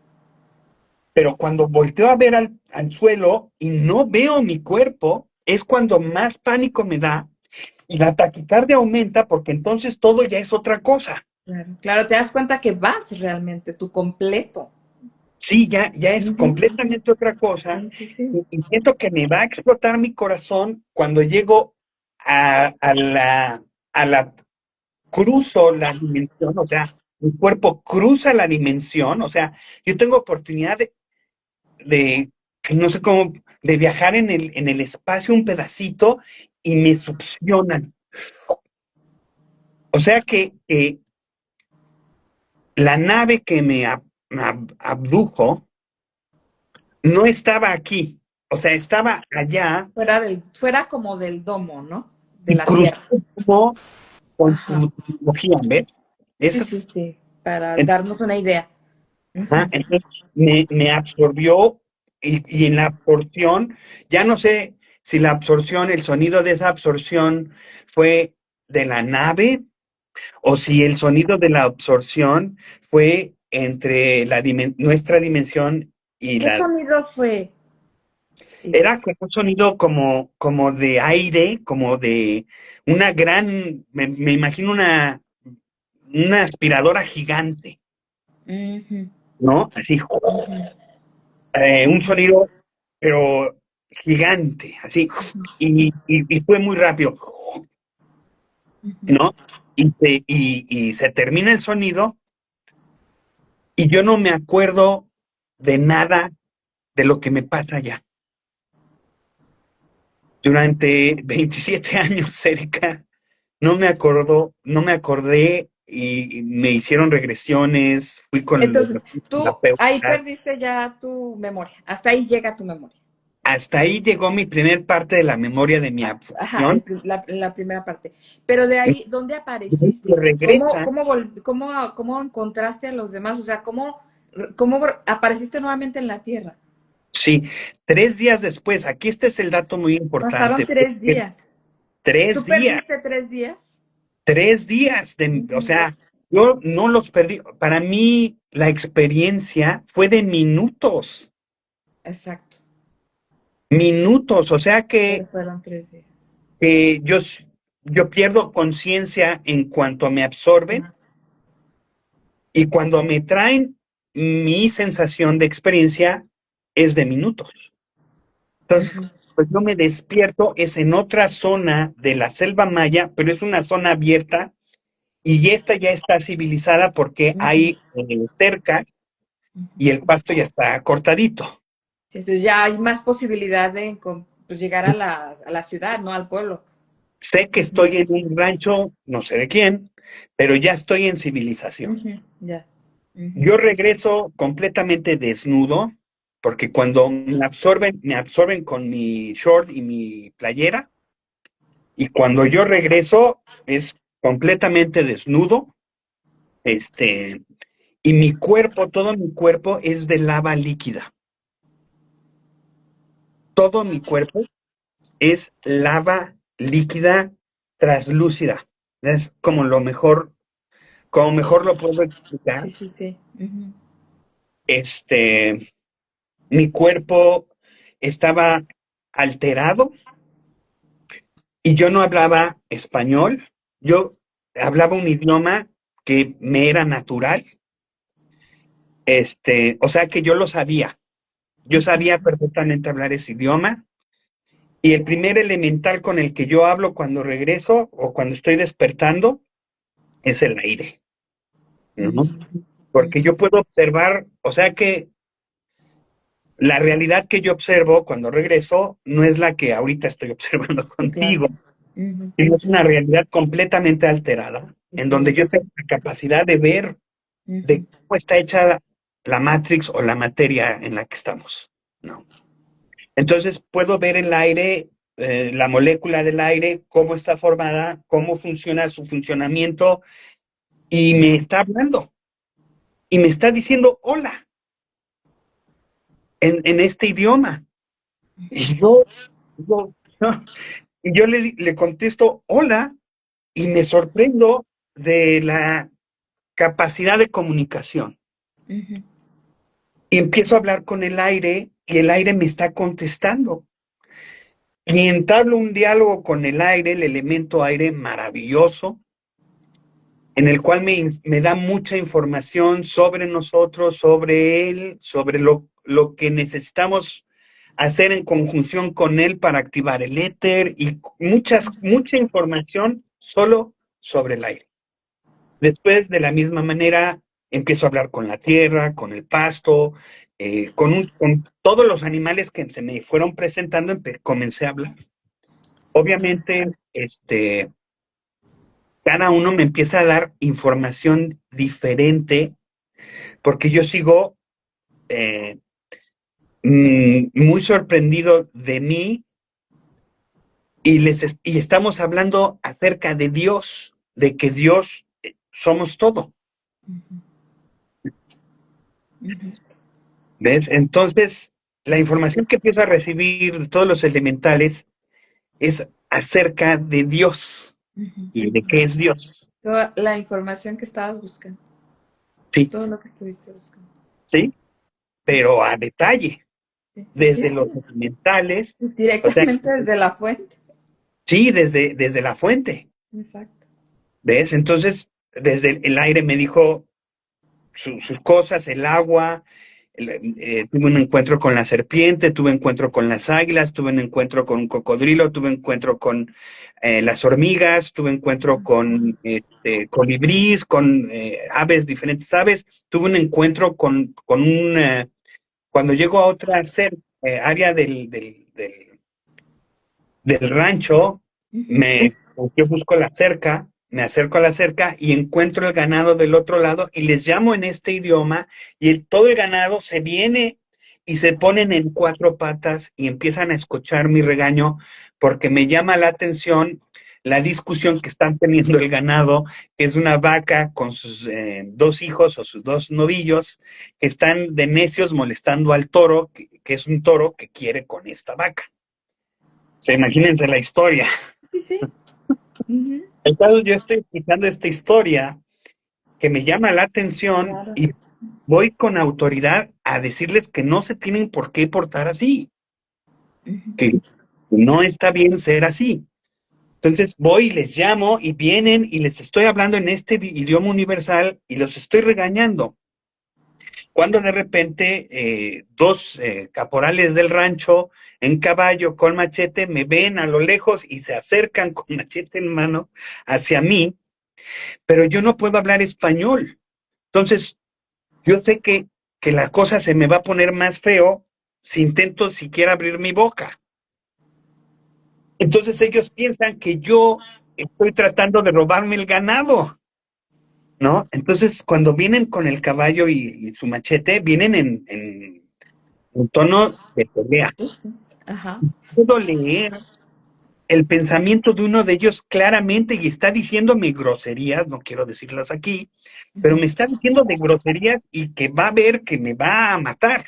pero cuando volteo a ver al suelo y no veo mi cuerpo, es cuando más pánico me da y la taquicardia aumenta porque entonces todo ya es otra cosa. Claro. Claro, te das cuenta que vas realmente, tu completo. Sí, ya es Ujú. completamente otra cosa. Sí, sí, sí. Y siento que me va a explotar mi corazón cuando llego a la, cruzo la dimensión, o sea, mi cuerpo cruza la dimensión, o sea, yo tengo oportunidad de, no sé cómo, de viajar en el espacio un pedacito y me succionan O sea que la nave que me abdujo no estaba aquí, o sea, estaba allá Fuera como del domo, ¿no? De y la cruzó Tierra. como con Ajá. su tecnología, ¿ves? Sí, sí, Esas, sí. Para darnos una idea. Ujú. entonces me absorbió y en la absorción, ya no sé si la absorción, el sonido de esa absorción fue de la nave o si el sonido de la absorción fue entre nuestra dimensión y ¿Qué la... sonido fue? Era como un sonido como de aire, como de una gran, me imagino una aspiradora gigante, Ujú, ¿no? Así, ujú, un sonido, pero gigante, así, y fue muy rápido, ujú. ¿no? Y se termina el sonido y yo no me acuerdo de nada de lo que me pasa allá. Durante 27 años, cerca, no me acordé y me hicieron regresiones, fui con los Entonces, tú ahí terapeutas. perdiste ya tu memoria. Hasta ahí llega tu memoria. Hasta ahí llegó mi primer parte de la memoria de mi Ajá, abducción. la primera parte. Pero de ahí, ¿dónde Que apareciste? regresa, ¿Cómo encontraste a los demás? O sea, ¿cómo apareciste nuevamente en la Tierra? sí, 3 días después, aquí este es el dato muy Pasaron importante, tres porque días. tres ¿Tú días, perdiste 3 días? 3 días o Ujú. sea, yo no los perdí. Para mí, la experiencia fue de minutos, Exacto. minutos, o sea Pero fueron 3 días. que yo pierdo conciencia en cuanto me absorben Ajá. y cuando me traen mi sensación de experiencia es de minutos. Entonces, Ujú, pues yo me despierto, es en otra zona de la selva maya, pero es una zona abierta y esta ya está civilizada porque ujú, hay cerca y el ujú. pasto ya está cortadito. Sí, entonces ya hay más posibilidad de pues, llegar a la ciudad, ¿no? Al pueblo. Sé que Ujú, estoy en un rancho, no sé de quién, pero ya estoy en civilización. ujú, ya. Ujú, Yo regreso completamente desnudo, porque cuando me absorben con mi short y mi playera, y cuando yo regreso es completamente desnudo, este, y mi cuerpo, todo mi cuerpo es de lava líquida. Todo mi cuerpo es lava líquida translúcida. Es como mejor lo puedo sí, explicar. sí, sí. Ujú, Este, mi cuerpo estaba alterado y yo no hablaba español. Yo hablaba un idioma que me era natural. O sea que yo lo sabía. Yo sabía perfectamente hablar ese idioma. Y el primer elemental con el que yo hablo cuando regreso o cuando estoy despertando es el aire, ¿no? ujú, Porque ujú. yo puedo observar, o sea que la realidad que yo observo cuando regreso no es la que ahorita estoy observando Sí, claro. contigo, Ujú, sino es sí, una sí, realidad completamente alterada, sí, en sí, donde sí. yo tengo la capacidad de ver de Ujú, cómo está hecha la Matrix o la materia en la que estamos, ¿no? Entonces puedo ver el aire, la molécula del aire, cómo está formada, cómo funciona su funcionamiento, y me está hablando, y me está diciendo hola en este idioma. Y yo, y yo le contesto hola, y me sorprendo de la capacidad de comunicación. ujú, Y empiezo a hablar con el aire y el aire me está contestando. Y entablo un diálogo con el aire, el elemento aire maravilloso, en el cual me da mucha información sobre nosotros, sobre él, sobre lo que necesitamos hacer en conjunción con él para activar el éter y mucha información solo sobre el aire. Después, de la misma manera, empiezo a hablar con la tierra, con el pasto, con todos los animales que se me fueron presentando, comencé a hablar. Obviamente, cada uno me empieza a dar información diferente, porque yo sigo eh, muy sorprendido de mí y estamos hablando acerca de Dios, de que Dios somos todo. Ujú, ujú, ¿Ves? Entonces, la información que empiezo a recibir de todos los elementales es acerca de Dios ujú. y de qué es Dios. Toda la información que estabas buscando, Sí, todo lo que estuviste buscando. sí, pero a detalle, Sí, sí, sí. desde los elementales, o sea, Directamente desde la fuente. sí, desde la fuente, Exacto. ¿ves? Entonces, desde el aire me dijo sus cosas, el agua, tuve un encuentro con la serpiente, tuve encuentro con las águilas, tuve un encuentro con un cocodrilo, tuve encuentro con las hormigas, tuve encuentro con colibrís, con aves, diferentes aves, tuve un encuentro con un, cuando llego a otra área del rancho, Ujú. yo busco la cerca, me acerco a la cerca y encuentro el ganado del otro lado y les llamo en este idioma y todo el ganado se viene y se ponen en cuatro patas y empiezan a escuchar mi regaño porque me llama la atención la discusión que están teniendo el ganado, que es una vaca con sus dos hijos o sus dos novillos, que están de necios molestando al toro, que es un toro que quiere con esta vaca. O sea, imagínense la historia. Sí, sí. Ujú. El caso, yo estoy escuchando esta historia que me llama la atención Claro. y voy con autoridad a decirles que no se tienen por qué portar así, Ujú. que no está bien ser así. Entonces voy y les llamo y vienen y les estoy hablando en este idioma universal y los estoy regañando. Cuando de repente dos caporales del rancho en caballo con machete me ven a lo lejos y se acercan con machete en mano hacia mí, pero yo no puedo hablar español. Entonces, yo sé que la cosa se me va a poner más feo si intento siquiera abrir mi boca. Entonces ellos piensan que yo estoy tratando de robarme el ganado, ¿no? Entonces, cuando vienen con el caballo y su machete, vienen en un tono de pelea. Sí, sí. Ajá. Puedo leer el pensamiento de uno de ellos claramente y está diciéndome groserías, no quiero decirlas aquí, pero Ujú, me está diciendo de groserías y que va a ver que me va a matar,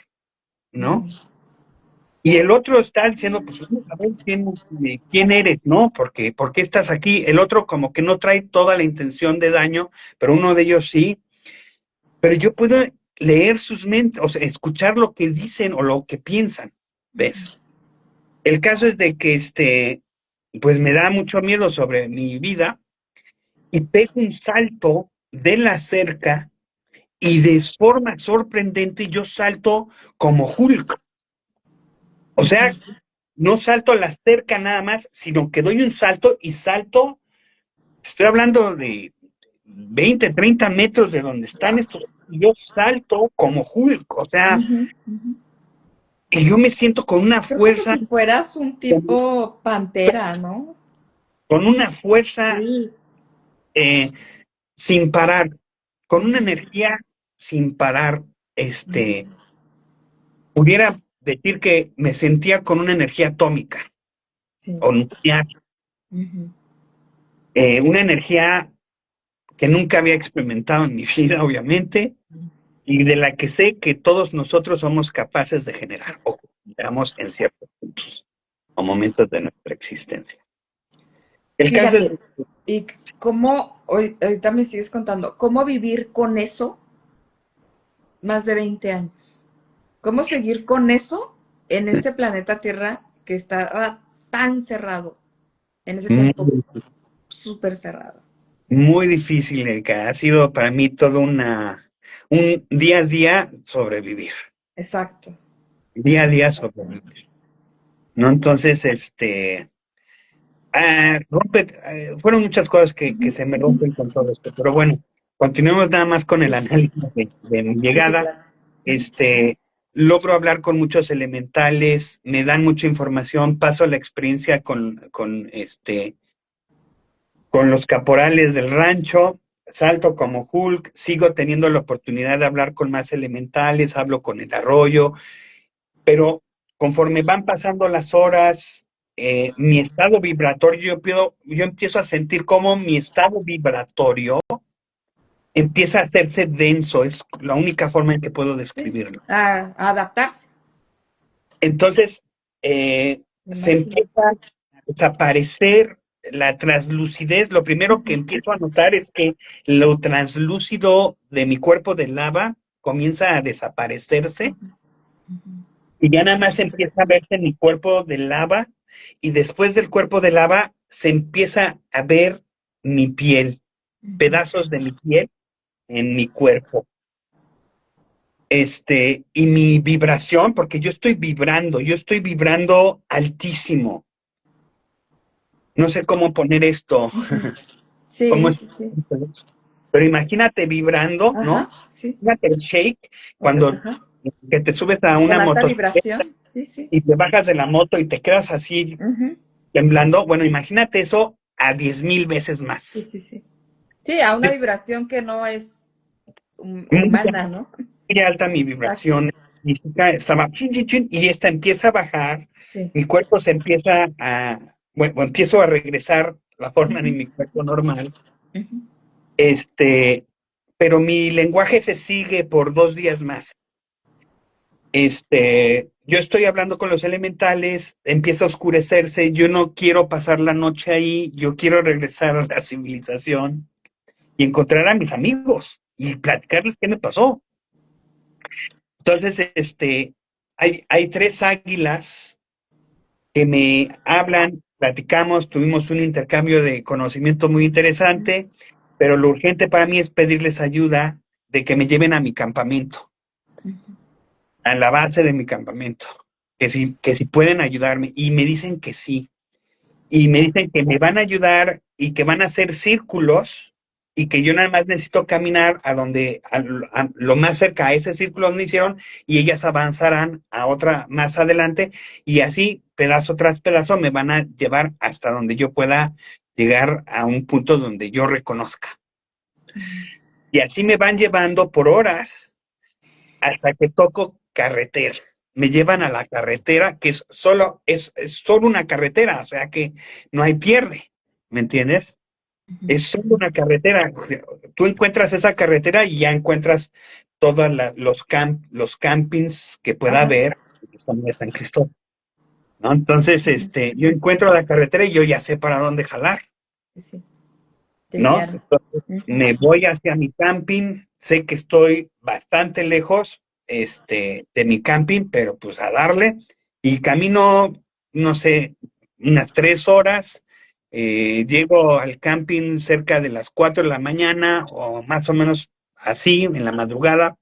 ¿no? ujú. Y el otro está diciendo, pues vamos a ver quién eres, ¿no? ¿Por qué estás aquí? El otro como que no trae toda la intención de daño, pero uno de ellos sí. Pero yo puedo leer sus mentes, o sea, escuchar lo que dicen o lo que piensan, ¿ves? El caso es de que pues me da mucho miedo sobre mi vida y pego un salto de la cerca y de forma sorprendente yo salto como Hulk. O sea, Ujú. no salto a la cerca nada más, sino que doy un salto y salto, estoy hablando de 20, 30 metros de donde están estos, y yo salto como Hulk, o sea, Ujú, ujú. que yo me siento con una Creo como fuerza, si fueras un tipo pantera, ¿no? con una fuerza Sí. eh, sin parar, con una Ujú, energía sin parar, ujú. pudiera decir que me sentía con una energía atómica Sí. o nuclear, Ujú. una energía que nunca había experimentado en mi vida, obviamente, y de la que sé que todos nosotros somos capaces de generar o generamos en ciertos puntos o momentos de nuestra existencia. El caso es, Fíjate, y cómo, ahorita me sigues contando, cómo vivir con eso más de 20 años. ¿Cómo seguir con eso en este planeta Tierra que estaba tan cerrado? En ese tiempo, muy, súper cerrado. muy difícil, Erika. Ha sido para mí todo un día a día sobrevivir, Exacto. día a día Exactamente. sobrevivir, ¿no? Entonces, fueron muchas cosas que Ujú, se me ujú. rompen con todo esto, pero bueno, continuemos nada más con el análisis de mi Sí, sí, llegada. claro. Ujú, Este, logro hablar con muchos elementales, me dan mucha información, paso la experiencia con con los caporales del rancho, salto como Hulk, sigo teniendo la oportunidad de hablar con más elementales, hablo con el arroyo, pero conforme van pasando las horas, mi estado vibratorio, yo empiezo a sentir como mi estado vibratorio empieza a hacerse denso, es la única forma en que puedo Sí, describirlo. a adaptarse, Entonces, me se imagino. empieza a desaparecer la translucidez. Lo primero que Ujú, empiezo a notar es que lo translúcido de mi cuerpo de lava comienza a desaparecerse ujú, ujú. y ya nada más empieza a verse mi cuerpo de lava y después del cuerpo de lava se empieza a ver mi piel, Ujú. pedazos de mi piel en mi cuerpo. Y mi vibración, porque yo estoy vibrando altísimo. No sé cómo poner esto, Ujú. cómo Sí, es, sí, sí. pero imagínate vibrando, Ajá, ¿no? sí. Imagínate el shake cuando Ajá. que te subes a una Con alta motocicleta vibración, sí, sí. y te bajas de la moto y te quedas así Ujú. temblando. Bueno, imagínate eso a 10,000 veces Sí, más. sí, sí. Sí, a una Es vibración que no es muy, humana, ¿no? muy alta mi Exacto. vibración. Física, estaba chin, chin, chin, y esta empieza a bajar, Sí. mi cuerpo se empieza bueno, empiezo a regresar la forma de Ujú, mi cuerpo normal. ujú, Este, pero mi lenguaje se sigue por 2 días más. Yo estoy hablando con los elementales, empieza a oscurecerse, yo no quiero pasar la noche ahí, yo quiero regresar a la civilización y encontrar a mis amigos y platicarles qué me pasó. Entonces, hay 3 águilas que me hablan, platicamos, tuvimos un intercambio de conocimiento muy interesante, pero lo urgente para mí es pedirles ayuda de que me lleven a mi campamento, ujú. a la base de mi campamento, que si pueden ayudarme. Y me dicen que sí. Y me dicen que me van a ayudar y que van a hacer círculos y que yo nada más necesito caminar a lo más cerca a ese círculo donde hicieron y ellas avanzarán a otra más adelante y así pedazo tras pedazo me van a llevar hasta donde yo pueda llegar a un punto donde yo reconozca. Y así me van llevando por horas hasta que toco carretera. Me llevan a la carretera, que es solo una carretera, o sea que no hay pierde, ¿me entiendes? Es solo una carretera. Tú encuentras esa carretera y ya encuentras todos los campings que pueda Ajá. haber en San Cristóbal, ¿no? Entonces, Ujú. yo encuentro la carretera y yo ya sé para dónde jalar, Sí, sí. Te ¿no? guiaron. Entonces, Ujú. me voy hacia mi camping, sé que estoy bastante lejos, de mi camping, pero pues a darle, y camino, no sé, unas 3 horas, llego al camping cerca de las 4 de la mañana, o más o menos así, en la madrugada,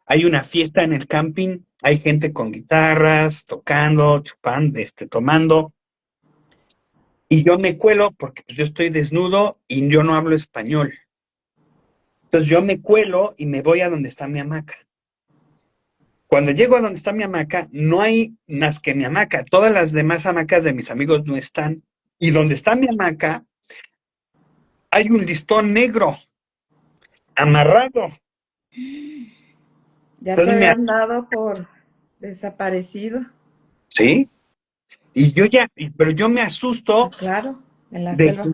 hay una fiesta en el camping, hay gente con guitarras, tocando, chupando, tomando, y yo me cuelo porque pues, yo estoy desnudo y yo no hablo español. Entonces yo me cuelo y me voy a donde está mi hamaca. Cuando llego a donde está mi hamaca, no hay más que mi hamaca. Todas las demás hamacas de mis amigos no están. Y donde está mi hamaca, hay un listón negro amarrado. Ya te Entonces habían dado por desaparecido. ¿sí? Pero yo me Ah, asusto claro, en la de selva. que-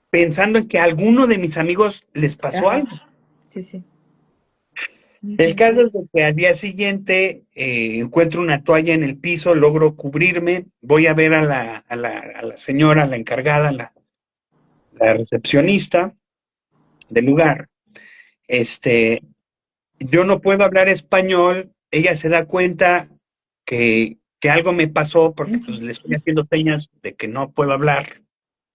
pensando en que a alguno de mis amigos les pasó Ajá. algo. Sí, sí. El Ujú. caso es de que al día siguiente encuentro una toalla en el piso, logro cubrirme, voy a ver a la señora, la encargada, la recepcionista del lugar. Este, yo no puedo hablar español, ella se da cuenta que algo me pasó porque Ujú. pues le estoy haciendo señas de que no puedo hablar,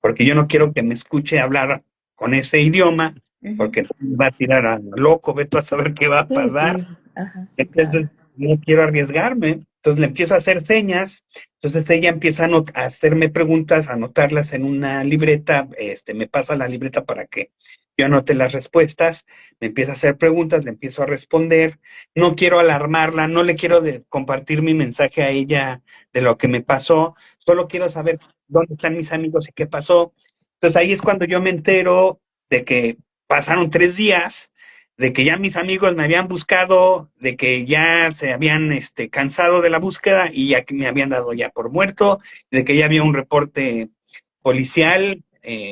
porque yo no quiero que me escuche hablar con ese idioma, Ujú. porque me va a tirar a loco, ve tú a saber qué va a Sí, pasar. sí. Ajá, sí, claro. Entonces, no quiero arriesgarme. Entonces le empiezo a hacer señas. Entonces ella empieza a hacerme preguntas, a anotarlas en una libreta. Me pasa la libreta para que yo anote las respuestas. Me empieza a hacer preguntas, le empiezo a responder. No quiero alarmarla, no le quiero compartir mi mensaje a ella de lo que me pasó. Solo quiero saber dónde están mis amigos y qué pasó. Entonces ahí es cuando yo me entero de que pasaron 3 días, de que ya mis amigos me habían buscado, de que ya se habían cansado de la búsqueda y ya que me habían dado ya por muerto, de que ya había un reporte policial,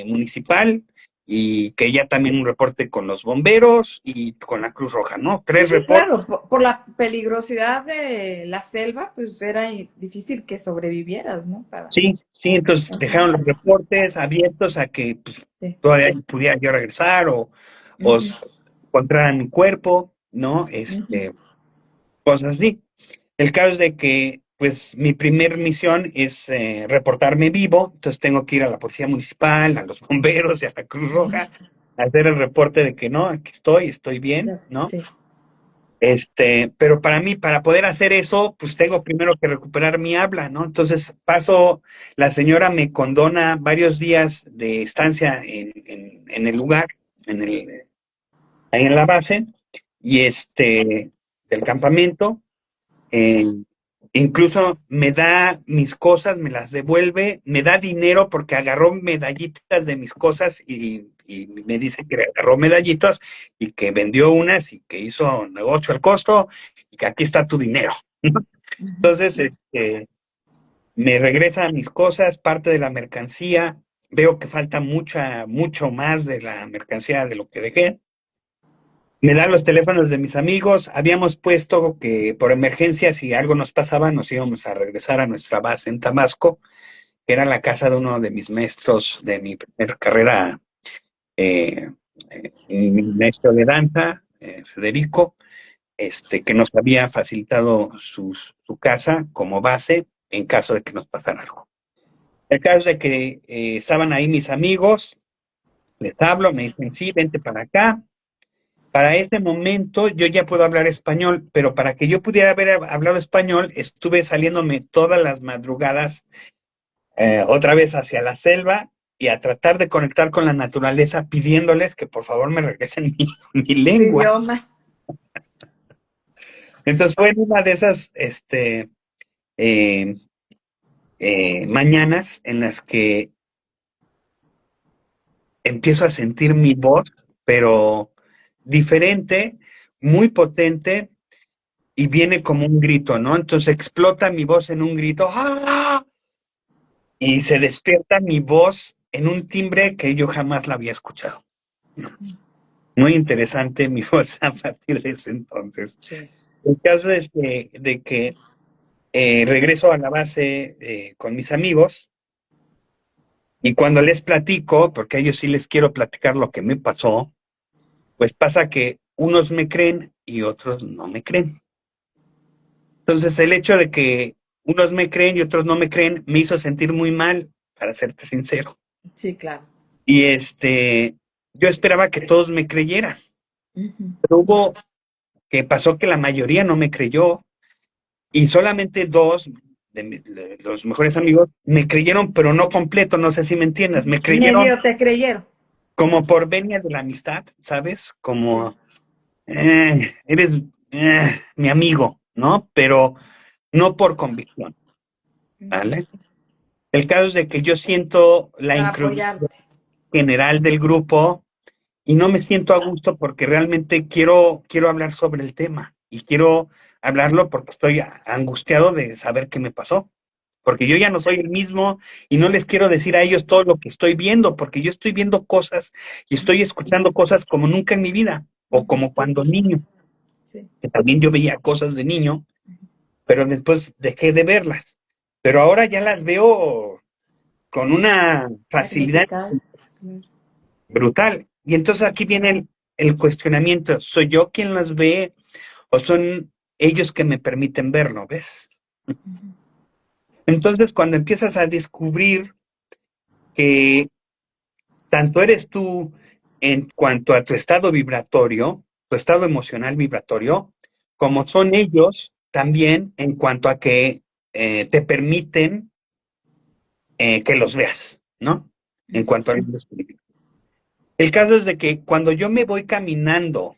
municipal, y que ya también un reporte con los bomberos y con la Cruz Roja, ¿no? Sí, 3 sí, reportes. claro, por la peligrosidad de la selva, pues era difícil que sobrevivieras, ¿no? Sí, sí, entonces Ajá, dejaron los reportes abiertos a que pues, sí. todavía pudiera yo regresar o Ujú, encontraran mi cuerpo, ¿no? ujú. Cosas así. El caso es de que, pues, mi primer misión es reportarme vivo, entonces tengo que ir a la policía municipal, a los bomberos y a la Cruz Roja a hacer el reporte de que no, aquí estoy bien, Ya, ¿no? sí. Pero para mí, para poder hacer eso, pues tengo primero que recuperar mi habla, ¿no? Entonces la señora me condona varios días de estancia en el lugar, ahí en la base, y del campamento. eh, Incluso me da mis cosas, me las devuelve, me da dinero porque agarró medallitas de mis cosas y me dice que agarró medallitas y que vendió unas y que hizo negocio al costo y que aquí está tu dinero. Ujú. Entonces, me regresa mis cosas, parte de la mercancía, veo que falta mucho más de la mercancía de lo que dejé. Me dan los teléfonos de mis amigos. Habíamos puesto que por emergencia, si algo nos pasaba, nos íbamos a regresar a nuestra base en Tabasco, que era la casa de uno de mis maestros de mi primera carrera, eh, mi maestro de danza, Federico, que nos había facilitado su casa como base en caso de que nos pasara algo. El caso es de que estaban ahí mis amigos, les hablo, me dicen, sí, vente para acá. Para ese momento yo ya puedo hablar español, pero para que yo pudiera haber hablado español, estuve saliéndome todas las madrugadas otra vez hacia la selva y a tratar de conectar con la naturaleza pidiéndoles que por favor me regresen mi Tu lengua. idioma. Entonces fue en una de esas eh, mañanas en las que empiezo a sentir mi voz, pero diferente, muy potente, y viene como un grito, ¿no? Entonces explota mi voz en un grito, ¡ah! Y se despierta mi voz en un timbre que yo jamás la había escuchado. Muy interesante mi voz a partir de ese entonces. Sí. El caso es de que regreso a la base con mis amigos y cuando les platico, porque a ellos sí les quiero platicar lo que me pasó, pues pasa que unos me creen y otros no me creen. Entonces el hecho de que unos me creen y otros no me creen me hizo sentir muy mal, para serte sincero. Sí, claro. Y yo esperaba que todos me creyeran, Ujú. pero hubo que pasó que la mayoría no me creyó y solamente dos de los mejores amigos me creyeron, pero no completo, no sé si me entiendas, me creyeron Medio te creyeron. como por venia de la amistad, ¿sabes? Sí. Como, eres mi amigo, ¿no? Pero no por convicción, Ujú. ¿vale? El caso es de que yo siento la Para inclusión apoyarte. general del grupo y no me siento a gusto porque realmente quiero hablar sobre el tema y quiero hablarlo porque estoy angustiado de saber qué me pasó. Porque yo ya no soy el mismo y no les quiero decir a ellos todo lo que estoy viendo, porque yo estoy viendo cosas y estoy escuchando cosas como nunca en mi vida, o Ujú. como cuando niño, Sí. que también yo veía cosas de niño, pero después dejé de verlas. Pero ahora ya las veo con una facilidad Magnificadas. Claro. brutal. Y entonces aquí viene el cuestionamiento, ¿soy yo quien las ve o son ellos que me permiten verlo? ¿Ves? Ujú. Entonces cuando empiezas a descubrir que tanto eres tú en cuanto a tu estado vibratorio, tu estado emocional vibratorio, como son ellos también en cuanto a que te permiten que los veas, ¿no? En cuanto al mundo espiritual. El caso es de que cuando yo me voy caminando,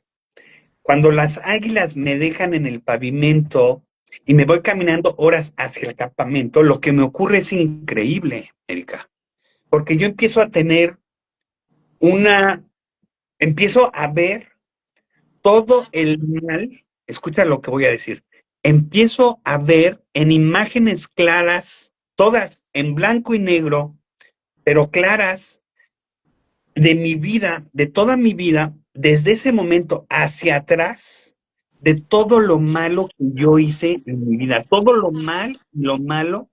cuando las águilas me dejan en el pavimento y me voy caminando horas hacia el campamento, lo que me ocurre es increíble, Erika. porque yo empiezo a tener una, empiezo a ver todo el mal, escucha lo que voy a decir, empiezo a ver en imágenes claras, todas en blanco y negro, pero claras, de mi vida, de toda mi vida, desde ese momento hacia atrás, de todo lo malo que yo hice en mi vida, todo lo malo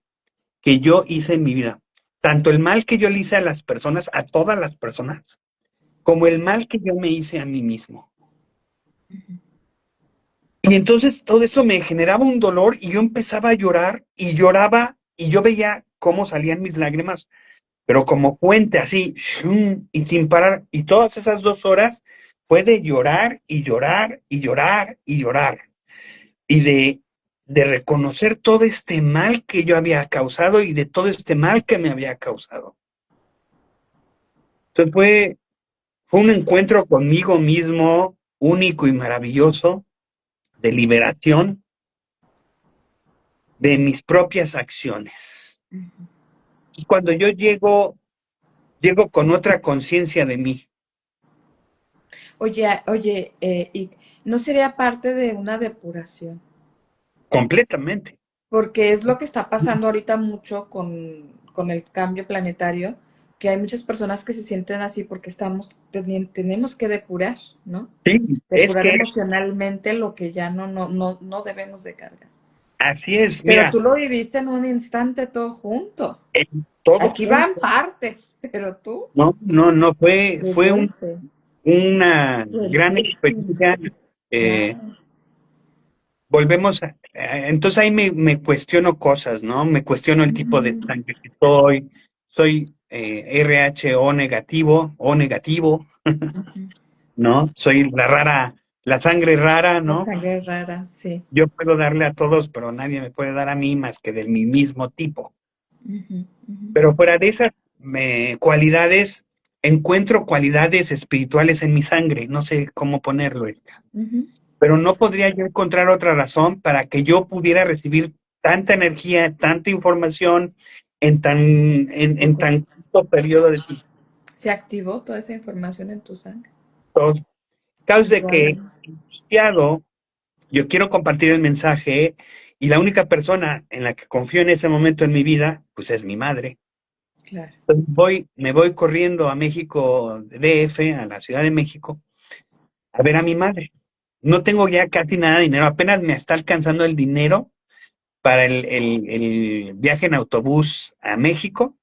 que yo hice en mi vida, tanto el mal que yo le hice a las personas, a todas las personas, como el mal que yo me hice a mí mismo. Y entonces todo eso me generaba un dolor y yo empezaba a llorar y lloraba y yo veía cómo salían mis lágrimas, pero como puente así, shum, y sin parar. Y todas esas 2 horas fue de llorar y llorar y llorar y llorar. Y de reconocer todo este mal que yo había causado y de todo este mal que me había causado. Entonces fue un encuentro conmigo mismo único y maravilloso, de liberación de mis propias acciones. Y cuando yo llego con otra conciencia de mí, Oye, y ¿no sería parte de una depuración? completamente. Porque es lo que está pasando ahorita mucho con el cambio planetario, que hay muchas personas que se sienten así porque tenemos que depurar, ¿no? Sí, es Depurar que emocionalmente lo que ya no debemos de cargar. así es, Pero mira, tú lo viviste en un instante todo junto. todo Aquí van junto. partes, pero tú, No, de fue golpe, una gran fuertísimo. experiencia. eh, Claro. volvemos entonces ahí me cuestiono cosas, ¿no? Me cuestiono el tipo de Ujú, sangre que soy RH o negativo, ujú. ¿no? Soy la sangre rara, La ¿no? sangre rara, sí. Yo puedo darle a todos, pero nadie me puede dar a mí más que de mi mismo tipo. Ujú, ujú, Pero fuera de esas cualidades, encuentro cualidades espirituales en mi sangre, no sé cómo ponerlo, Erika. ujú. Pero no podría yo encontrar otra razón para que yo pudiera recibir tanta energía, tanta información en tan corto periodo de tiempo. Se activó toda esa información en tu sangre. Causa de que, Wow, confiado, yo quiero compartir el mensaje y la única persona en la que confío en ese momento en mi vida, pues es mi madre. claro. Entonces me voy corriendo a México, DF, a la Ciudad de México, a ver a mi madre. No tengo ya casi nada de dinero, apenas me está alcanzando el dinero para el viaje en autobús a México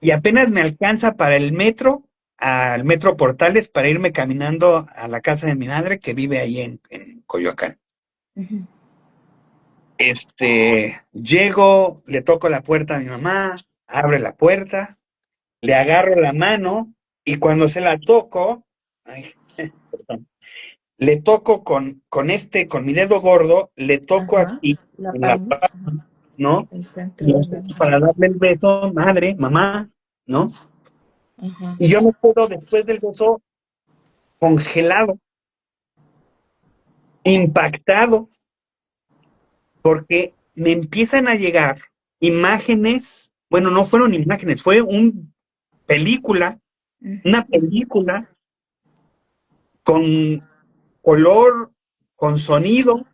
y apenas me alcanza para el metro, al Metro Portales, para irme caminando a la casa de mi madre que vive ahí en Coyoacán. Ujú. Llego, le toco la puerta a mi mamá, abre la puerta, le agarro la mano y cuando se la toco, ay, perdón, le toco con mi dedo gordo, le toco Ajá. aquí La en la palma, palma, ¿no? el centro Y de así la mano. para darle el beso, madre, mamá, ¿no? Ajá. Y yo me quedo después del beso congelado, impactado, porque me empiezan a llegar imágenes, bueno, no fueron imágenes, fue película, Ujú, una película con color, con sonido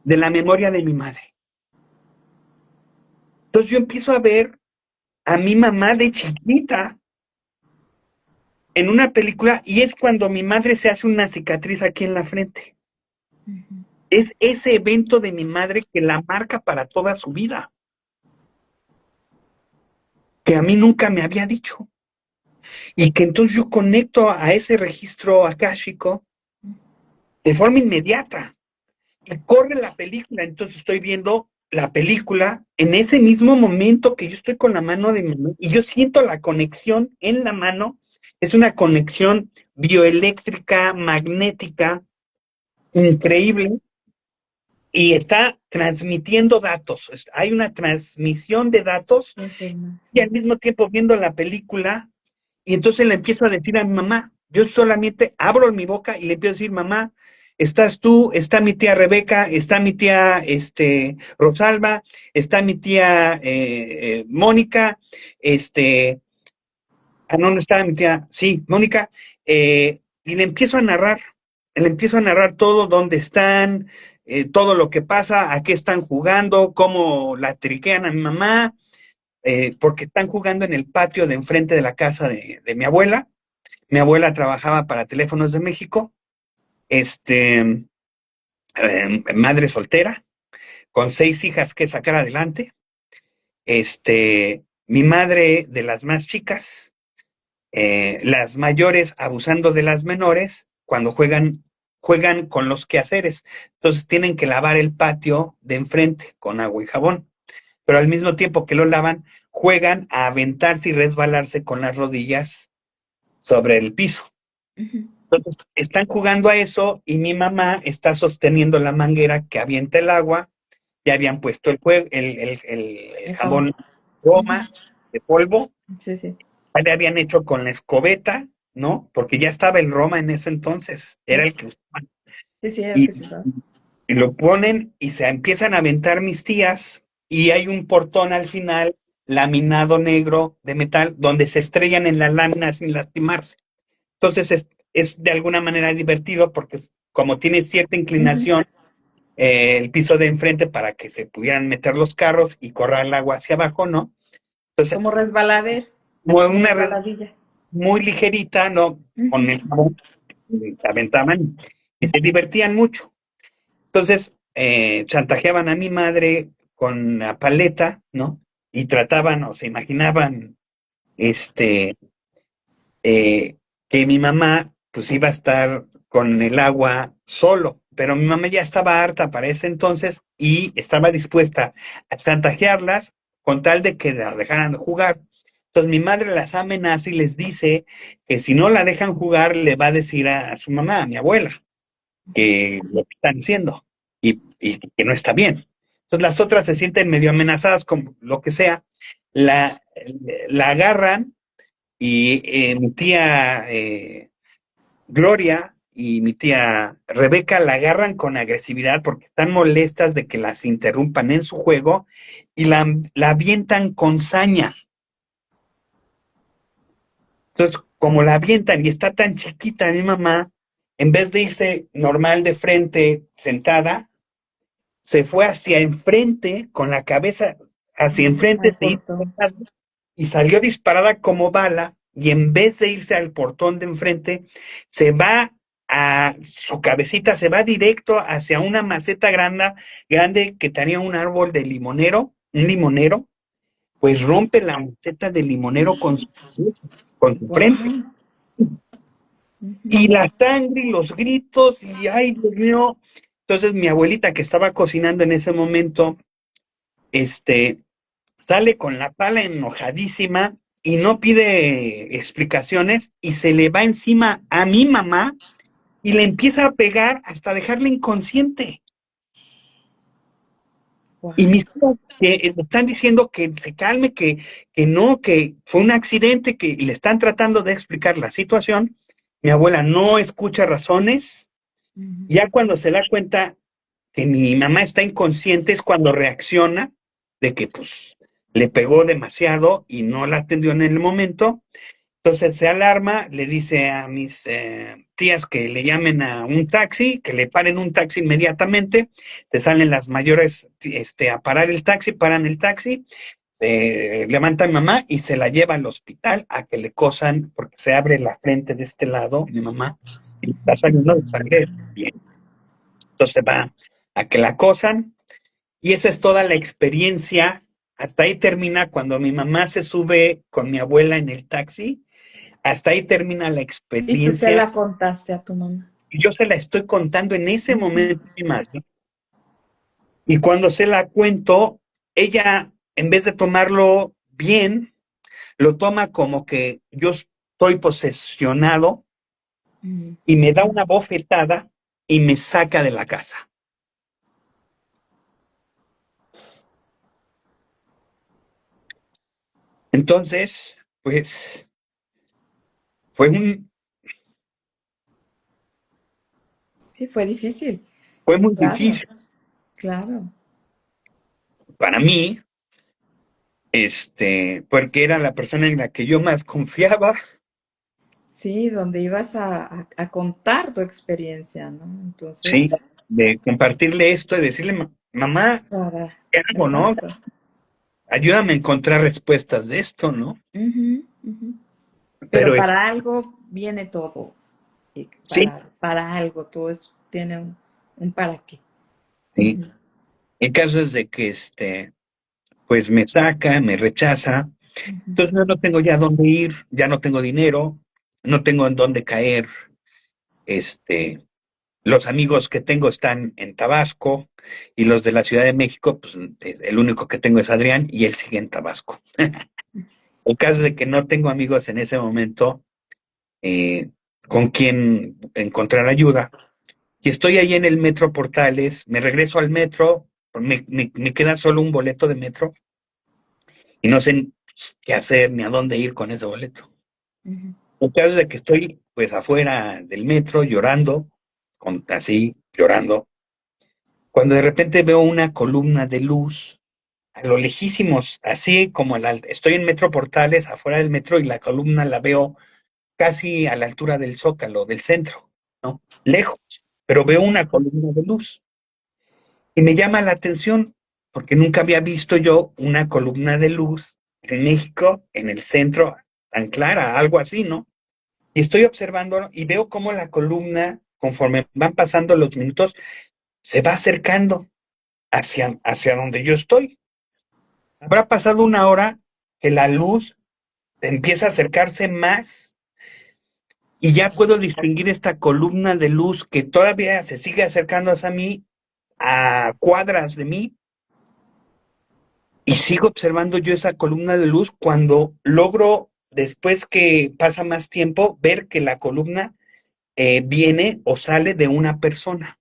de la memoria de mi madre. Entonces yo empiezo a ver a mi mamá de chiquita en una película y es cuando mi madre se hace una cicatriz aquí en la frente. ujú. Es ese evento de mi madre que la marca para toda su vida, que a mí nunca me había dicho. Y que entonces yo conecto a ese registro akáshico de forma inmediata. Y corre la película, entonces estoy viendo la película en ese mismo momento que yo estoy con la mano de mi mamá y yo siento la conexión en la mano. Es una conexión bioeléctrica, magnética, increíble y está transmitiendo datos. Hay una transmisión de datos y al Información. mismo tiempo viendo la película y entonces le empiezo a decir a mi mamá, yo solamente abro mi boca y le empiezo a decir, mamá, estás tú, está mi tía Rebeca, está mi tía Rosalba, está mi tía Mónica, no estaba mi tía, sí, Mónica, y le empiezo a narrar todo, dónde están, todo lo que pasa, a qué están jugando, cómo la triquean a mi mamá, porque están jugando en el patio de enfrente de la casa de mi abuela. Mi abuela trabajaba para Teléfonos de México, madre soltera, con 6 hijas que sacar adelante. Mi madre de las más chicas, las mayores abusando de las menores cuando juegan con los quehaceres. Entonces tienen que lavar el patio de enfrente con agua y jabón, pero al mismo tiempo que lo lavan, juegan a aventarse y resbalarse con las rodillas sobre el piso. Ujú. Entonces, están jugando a eso y mi mamá está sosteniendo la manguera que avienta el agua. Ya habían puesto el El jabón. jabón Ujú. goma de polvo, Sí, sí. ya le habían hecho con la escobeta, ¿no? Porque ya estaba el Roma en ese entonces, era Sí, el que usaban. sí, sí, era el Y, que se usaba. y lo ponen y se empiezan a aventar mis tías y hay un portón al final laminado negro de metal donde se estrellan en las láminas sin lastimarse. Entonces es de alguna manera divertido porque como tiene cierta Ujú. inclinación el piso de enfrente para que se pudieran meter los carros y correr el agua hacia abajo, ¿no? Entonces, Como resbalader, como como una red resbaladilla. muy ligerita, ¿no? Con Ujú. el jabón, se aventaban y se divertían mucho. Entonces, chantajeaban a mi madre con la paleta, ¿no? Y trataban o se imaginaban este, eh, que mi mamá pues iba a estar con el agua solo, pero mi mamá ya estaba harta para ese entonces y estaba dispuesta a chantajearlas con tal de que la dejaran de jugar. Entonces mi madre las amenaza y les dice que si no la dejan jugar le va a decir a su mamá, a mi abuela, que lo que están haciendo y que no está bien. Entonces las otras se sienten medio amenazadas con lo que sea, la, la agarran y mi tía Gloria y mi tía Rebeca la agarran con agresividad porque están molestas de que las interrumpan en su juego y la avientan con saña. Entonces, como la avientan y está tan chiquita mi mamá, en vez de irse normal de frente, sentada, se fue hacia enfrente con la cabeza hacia Al enfrente, se hizo portón. y salió disparada como bala y en vez de irse al portón de enfrente, se va a su cabecita, se va directo hacia una maceta grande que tenía un árbol de limonero, un limonero, pues rompe la maceta de limonero con su cabeza, con su frente. Guau. Ujú. Y la sangre y los gritos y ay, Dios mío. Entonces mi abuelita que estaba cocinando en ese momento, este, sale con la pala enojadísima y no pide explicaciones y se le va encima a mi mamá y le empieza a pegar hasta dejarla inconsciente. Y Guau. mis tías que le están diciendo que se calme, que no, que fue un accidente, que le están tratando de explicar la situación. Mi abuela no escucha razones. Ujú. Ya cuando se da cuenta que mi mamá está inconsciente es cuando reacciona de que pues le pegó demasiado y no la atendió en el momento. Entonces se alarma, le dice a mis tías que le llamen a un taxi, que le paren un taxi inmediatamente. Se salen las mayores a parar el taxi, paran el taxi, se levanta mi mamá y se la lleva al hospital a que le cosan, porque se abre la frente de este lado, mi mamá, y está saliendo de sangre bien. Entonces va a que la cosan y esa es toda la experiencia. Hasta ahí termina cuando mi mamá se sube con mi abuela en el taxi. Hasta ahí termina la Y tú se experiencia. la contaste a tu mamá. Y yo se la estoy contando en ese Ujú. momento a mi madre. Y cuando se la cuento, ella, en vez de tomarlo bien, lo toma como que yo estoy posesionado Ujú. y me da una bofetada y me saca de la casa. Entonces, pues fue Sí, fue difícil. Fue muy Claro, difícil claro. para mí, porque era la persona en la que yo más confiaba, Sí, donde ibas a contar tu experiencia, ¿no? ¿sí? Entonces, De compartirle esto y decirle, Mamá, para, ¿qué hago, no? exacto. Ayúdame a encontrar respuestas de esto, ¿no? Ujú, ujú. Pero Pero para algo viene todo. Y sí, para algo, todo es, tiene un para qué. sí. Ujú, El caso es de que, pues me saca, me rechaza. ujú, Entonces yo no tengo ya dónde ir, ya no tengo dinero, no tengo en dónde caer. Este, los amigos que tengo están en Tabasco y los de la Ciudad de México, pues el único que tengo es Adrián y él sigue en Tabasco. El caso es de que no tengo amigos en ese momento eh, con quien encontrar ayuda. Y estoy ahí en el Metro Portales, me regreso al metro, me queda solo un boleto de metro y no sé qué hacer ni a dónde ir con ese boleto. ujú, El caso es de que estoy pues afuera del metro llorando, así llorando, cuando de repente veo una columna de luz a lo lejísimos, así como estoy en Metro Portales, afuera del metro, y la columna la veo casi a la altura del Zócalo, del centro, ¿no? Lejos, pero veo una columna de luz. Y me llama la atención porque nunca había visto yo una columna de luz en México, en el centro, tan clara, algo así, ¿no? Y estoy observando y veo cómo la columna, conforme van pasando los minutos, se va acercando hacia donde yo estoy. Habrá pasado una hora que la luz empieza a acercarse más y ya puedo distinguir esta columna de luz que todavía se sigue acercando hacia mí, a cuadras de mí, y sigo observando yo esa columna de luz cuando logro, después que pasa más tiempo, ver que la columna viene o sale de una persona.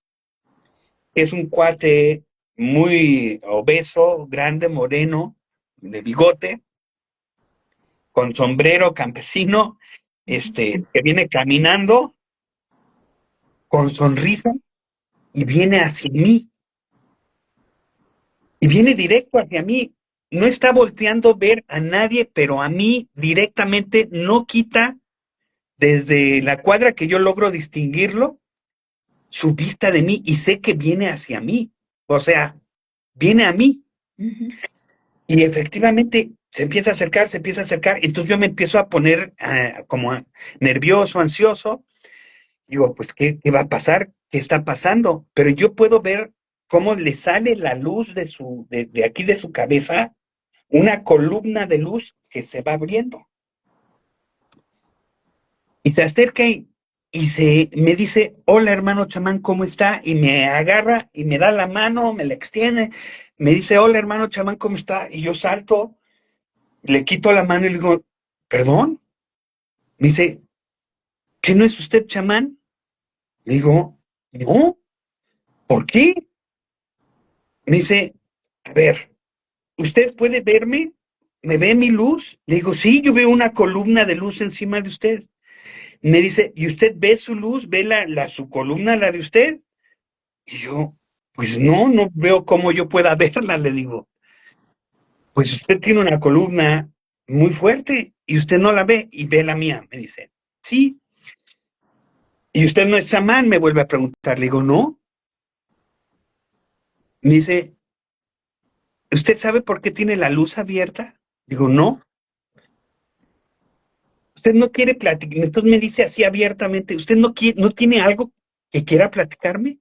Es un cuate muy obeso, grande, moreno, de bigote, con sombrero campesino, que viene caminando con sonrisa y viene hacia mí, y viene directo hacia mí. No está volteando a ver a nadie, pero a mí directamente no quita desde la cuadra que yo logro distinguirlo, su vista de mí y sé que viene hacia mí. O sea, viene a mí. ujú. Y efectivamente se empieza a acercar, se empieza a acercar. Entonces yo me empiezo a poner nervioso, ansioso. Digo, pues, ¿qué va a pasar? ¿Qué está pasando? Pero yo puedo ver cómo le sale la luz de aquí de su cabeza, una columna de luz que se va abriendo. Y se acerca y me dice, hola hermano chamán, ¿cómo está? Y me agarra y me da la mano, me la extiende, me dice, hola hermano chamán, ¿cómo está? Y yo salto, le quito la mano y le digo, perdón. Me dice, ¿qué no es usted chamán? Le digo, no, ¿por qué? Me dice, a ver, ¿usted puede verme? ¿Me ve mi luz? Le digo, sí, yo veo una columna de luz encima de usted. Me dice, ¿y usted ve su luz? ¿Ve su columna, la de usted? Y yo, pues no veo cómo yo pueda verla, le digo. Pues usted tiene una columna muy fuerte y usted no la ve y ve la mía, me dice. Sí. ¿Y usted no es chamán? Me vuelve a preguntar. Le digo, no. Me dice, ¿usted sabe por qué tiene la luz abierta? Digo, no. Usted no quiere platicar. Entonces me dice así abiertamente, ¿usted no tiene algo que quiera platicarme?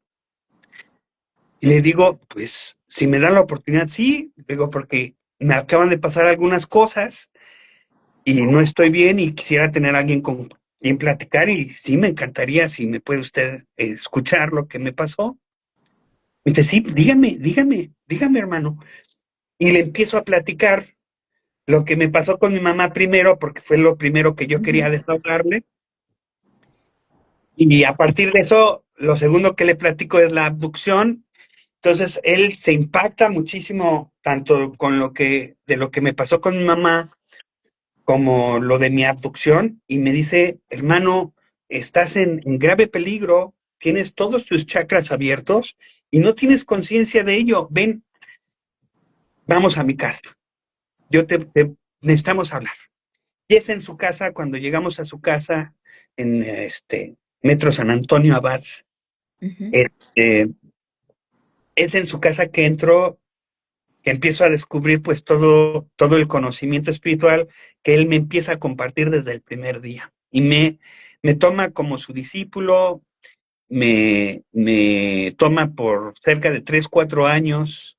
Y le digo, pues si me dan la oportunidad, sí. Digo, porque me acaban de pasar algunas cosas y no estoy bien y quisiera tener a alguien con quien platicar y sí me encantaría si me puede usted escuchar lo que me pasó. Me dice, sí, dígame, hermano. Y le empiezo a platicar lo que me pasó con mi mamá primero, porque fue lo primero que yo quería Ujú. desahogarle. Y a partir de eso, lo segundo que le platico es la abducción. Entonces, él se impacta muchísimo, tanto con de lo que me pasó con mi mamá, como lo de mi abducción, y me dice, hermano, estás en grave peligro, tienes todos tus chakras abiertos y no tienes conciencia de ello. Ven, vamos a mi casa. Necesitamos hablar. Y es en su casa, cuando llegamos a su casa, en Metro San Antonio Abad, Ujú. este, es en su casa que entro, que empiezo a descubrir pues todo el conocimiento espiritual que él me empieza a compartir desde el primer día. Y me toma como su discípulo, me toma por cerca de 3, 4 años.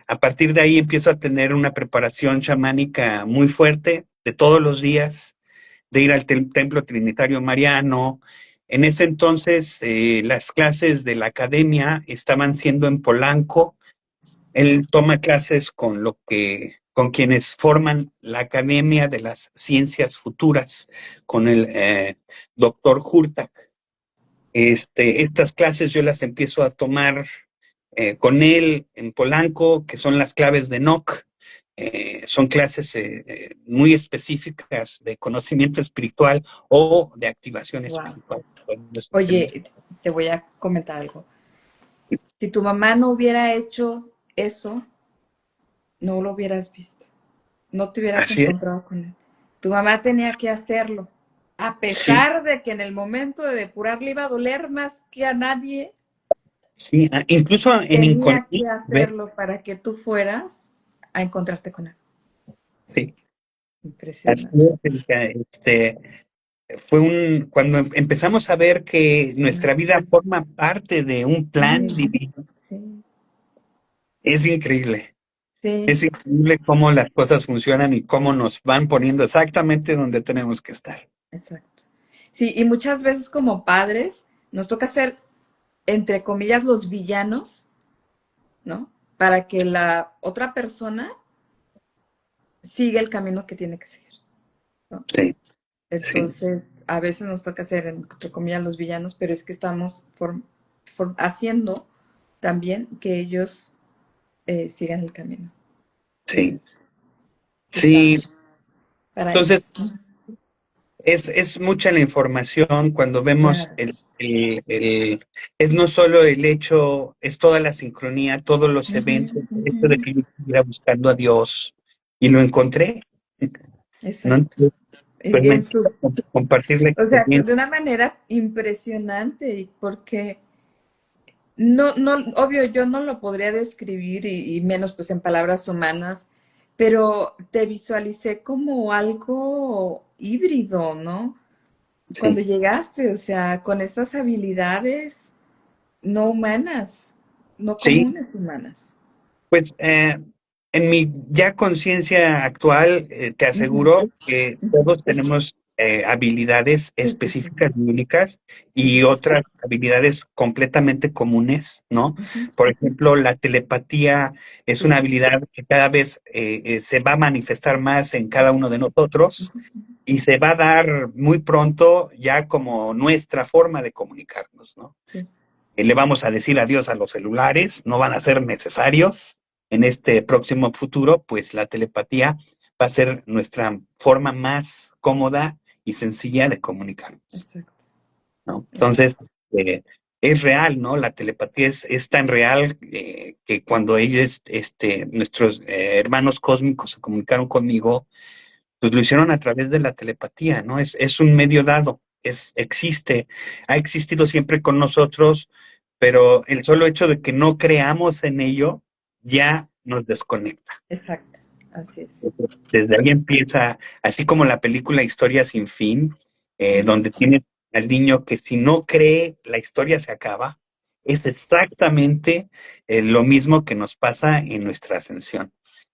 A partir de ahí empiezo a tener una preparación chamánica muy fuerte de todos los días, de ir al templo trinitario mariano. En ese entonces las clases de la academia estaban siendo en Polanco. Él toma clases con quienes forman la Academia de las Ciencias Futuras, con el doctor Hurtak. Estas clases yo las empiezo a tomar con él en Polanco, que son las claves de Enoch. Son clases muy específicas de conocimiento espiritual o de activación Wow. espiritual. Oye, te voy a comentar algo. Si tu mamá no hubiera hecho eso, no lo hubieras visto, no te hubieras Así es, encontrado con él. Tu mamá tenía que hacerlo, a sí, pesar de que en el momento de depurar le iba a doler más que a nadie, sí. Incluso en tenía Inconil, que ¿ves? hacerlo para que tú fueras a encontrarte con él. Sí, así Impresionante. es, Erika. Cuando empezamos a ver que nuestra Claro. vida forma parte de un plan Mm, divino, sí, es increíble. sí, Es increíble cómo las cosas funcionan y cómo nos van poniendo exactamente donde tenemos que estar. exacto. Sí, y muchas veces como padres nos toca ser, entre comillas, los villanos, ¿no? Para que la otra persona siga el camino que tiene que seguir, ¿no? Sí, sí, Entonces, a veces nos toca ser, entre comillas, los villanos, pero es que estamos haciendo también que ellos sigan el camino. sí. Entonces, está Sí, para entonces ellos. es mucha la información cuando vemos Claro. es no solo el hecho, es toda la sincronía, todos los Ujú, eventos, el ujú. hecho de que yo estuviera buscando a Dios y lo encontré, ¿no? Exacto. Entonces, pues Y me en encanta su, compartir la o sea, experiencia. de una manera impresionante, porque no, no, obvio, yo no lo podría describir y menos pues en palabras humanas, pero te visualicé como algo híbrido, ¿no? Cuando Sí, llegaste, o sea, con esas habilidades no humanas, no sí, comunes humanas. pues en mi ya conciencia actual, te Ujú, aseguro que ujú. todos tenemos habilidades Sí, sí, sí, específicas y únicas sí. y otras habilidades completamente comunes, ¿no? Ujú, Por ujú. ejemplo, la telepatía es Sí, una sí. habilidad que cada vez se va a manifestar más en cada uno de nosotros Ujú, y se va a dar muy pronto ya como nuestra forma de comunicarnos, ¿no? sí, Le vamos a decir adiós a los celulares, no van a ser necesarios en este próximo futuro, pues la telepatía va a ser nuestra forma más cómoda y sencilla de comunicarnos, exacto, ¿no? Entonces, exacto. eh, es real, ¿no? La telepatía es tan real que cuando ellos, nuestros hermanos cósmicos se comunicaron conmigo, pues lo hicieron a través de la telepatía, ¿no? Es un medio dado, existe, ha existido siempre con nosotros, pero el solo hecho de que no creamos en ello ya nos desconecta. Exacto, así es. Desde ahí empieza, así como la película Historia sin fin, Ujú. donde tiene al niño que si no cree, la historia se acaba. Es exactamente lo mismo que nos pasa en nuestra ascensión.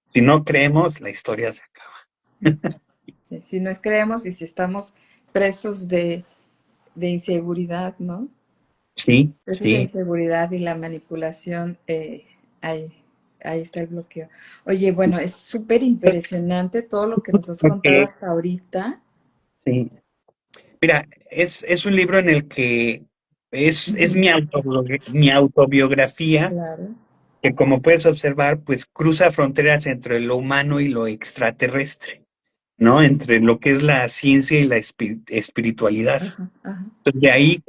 Si no creemos, la historia se acaba. Sí, si nos creemos y si estamos presos de inseguridad, ¿no? Sí, Presos de sí. inseguridad y la manipulación, ahí, ahí está el bloqueo. Oye, bueno, es súper impresionante todo lo que nos has contado Porque, hasta ahorita. sí. Mira, es un libro en el que es Ujú, mi autobiografía, claro. que como puedes observar, pues cruza fronteras entre lo humano y lo extraterrestre, ¿no? Entre lo que es la ciencia y la espiritualidad. Ajá, ajá. Entonces, de ahí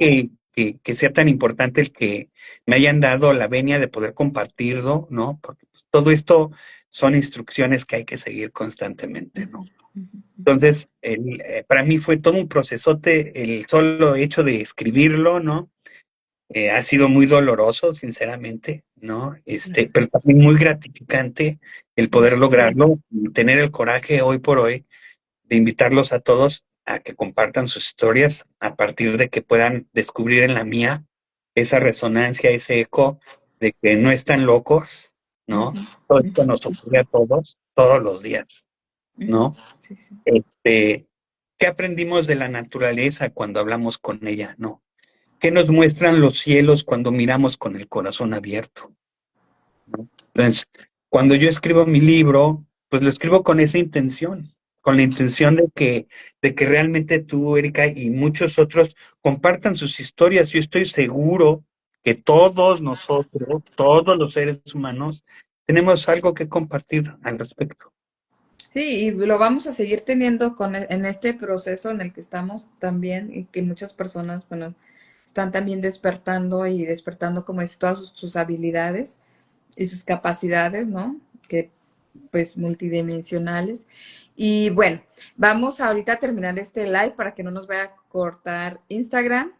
que sea tan importante el que me hayan dado la venia de poder compartirlo, ¿no? Porque pues, todo esto son instrucciones que hay que seguir constantemente, Ujú, ¿no? ujú, ujú. Entonces, para mí fue todo un procesote el solo hecho de escribirlo, ¿no? Ha sido muy doloroso, sinceramente, ¿no? Claro. Pero también muy gratificante el Ujú, poder lograrlo y tener el coraje hoy por hoy de invitarlos a todos a que compartan sus historias a partir de que puedan descubrir en la mía esa resonancia, ese eco de que no están locos, ¿no? ujú, Todo esto ujú, nos ocurre a todos, todos los días, ujú. ¿no? Sí, sí. Este, ¿Qué aprendimos de la naturaleza cuando hablamos con ella, no? ¿Qué nos muestran los cielos cuando miramos con el corazón abierto, ¿no? Entonces, cuando yo escribo mi libro, pues lo escribo con esa intención, con la intención de que realmente tú, Erika, y muchos otros compartan sus historias. Yo estoy seguro que todos nosotros, todos los seres humanos, tenemos algo que compartir al respecto. Sí, y lo vamos a seguir teniendo en este proceso en el que estamos también y que muchas personas, bueno, están también despertando y despertando, como es, todas sus habilidades y sus capacidades, ¿no? Que pues multidimensionales. Y bueno, vamos ahorita a terminar este live para que no nos vaya a cortar Instagram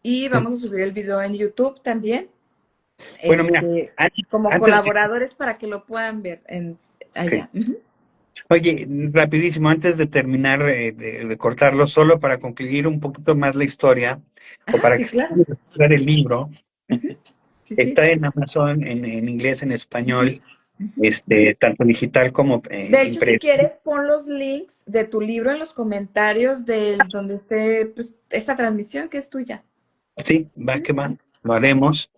y vamos a subir el video en YouTube también, Bueno, mira, este, antes, como antes de colaboradores para que lo puedan ver ok. allá. Ujú. Oye, rapidísimo, antes de terminar de cortarlo, solo para concluir un poquito más la historia, o Ajá, para sí, que se claro. pueda encontrar el libro, Ujú. Sí, sí. está en Amazon en inglés, en Ujú, español, ujú. tanto digital como De hecho, si impreso. quieres, pon los links de tu libro en los comentarios del donde esté pues, esta transmisión que es tuya. Sí, va Ujú. que va, lo haremos.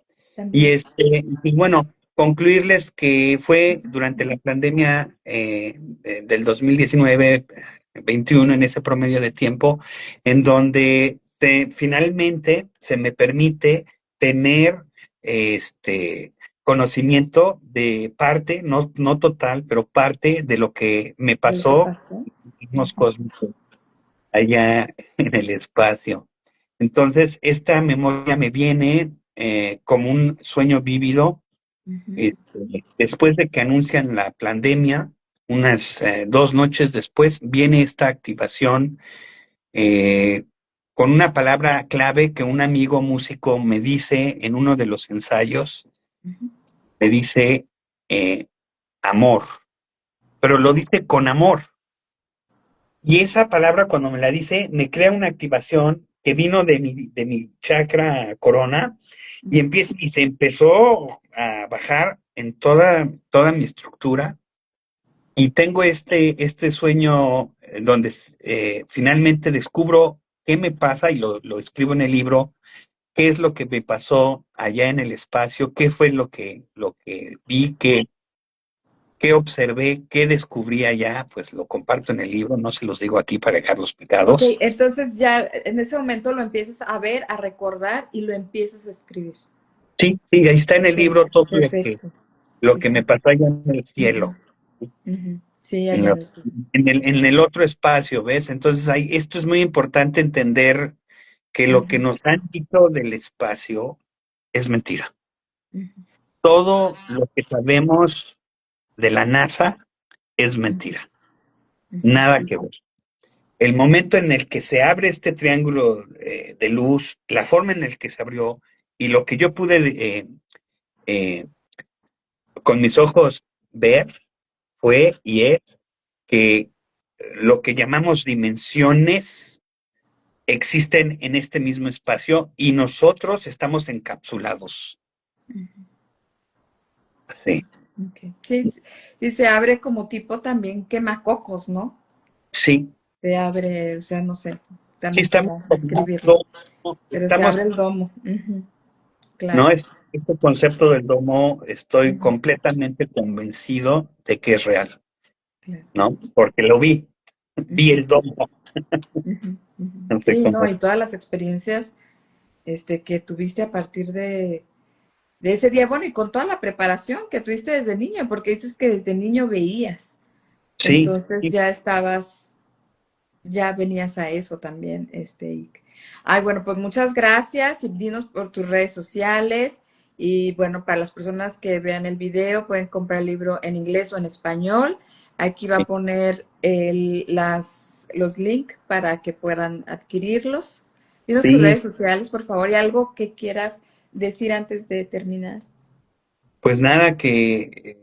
Y También. y bueno, concluirles que fue durante la pandemia del 2019, 21 en ese promedio de tiempo, en donde finalmente se me permite tener conocimiento de parte, no total, pero parte de lo que me De lo que pasó pasó. en los cósmicos allá en el espacio. Entonces, esta memoria me viene como un sueño vívido. Ujú. Después de que anuncian la pandemia, unas 2 noches después, viene esta activación eh, con una palabra clave que un amigo músico me dice en uno de los ensayos, Ujú. me dice amor, pero lo dice con amor. Y esa palabra cuando me la dice me crea una activación que vino de mi chakra corona y, Ujú. y se empezó a bajar en toda mi estructura. Y tengo este sueño donde finalmente descubro qué me pasa y lo escribo en el libro, qué es lo que me pasó allá en el espacio, qué fue lo que vi, qué observé, qué descubrí allá, pues lo comparto en el libro, no se los digo aquí para dejar los Ok, pecados. entonces ya en ese momento lo empiezas a ver, a recordar y lo empiezas a escribir. Sí, sí, ahí está en el Ok, libro todo perfecto. lo Sí, que sí. me pasó allá en el Ujú, cielo, ujú. Sí, en, allá lo- en el sur. en el otro espacio, ¿ves? Entonces ahí, esto es muy importante entender que lo que Ujú, nos han dicho del espacio es mentira. ujú, Todo lo que sabemos de la NASA es ujú, mentira. ujú. Nada que ver. El momento en el que se abre este triángulo de luz, la forma en el que se abrió y lo que yo pude eh, con mis ojos ver fue y es que lo que llamamos dimensiones existen en este mismo espacio y nosotros estamos encapsulados. Ujú. Sí, Ok. Sí, sí, se abre como tipo también quemacocos, ¿no? sí, Se abre, o sea, no sé, sí también estamos para como describirlo, pero se estamos, abre el domo. Ujú, ¿no? claro, Este concepto del domo estoy ujú, completamente convencido de que es real, claro. ¿no? Porque lo vi Ujú, el domo. ujú, ujú. No sé Sí, no, cómo. y todas las experiencias que tuviste a partir de ese día, bueno, y con toda la preparación que tuviste desde niño, porque dices que desde niño veías, Sí, entonces sí, ya estabas, ya venías a eso también, Ike. Ay, bueno, pues muchas gracias y dinos por tus redes sociales. Y bueno, para las personas que vean el video, pueden comprar el libro en inglés o en español. Aquí va a poner los links para que puedan adquirirlos. Dinos tus Sí, redes sociales, por favor, y algo que quieras decir antes de terminar. pues nada, que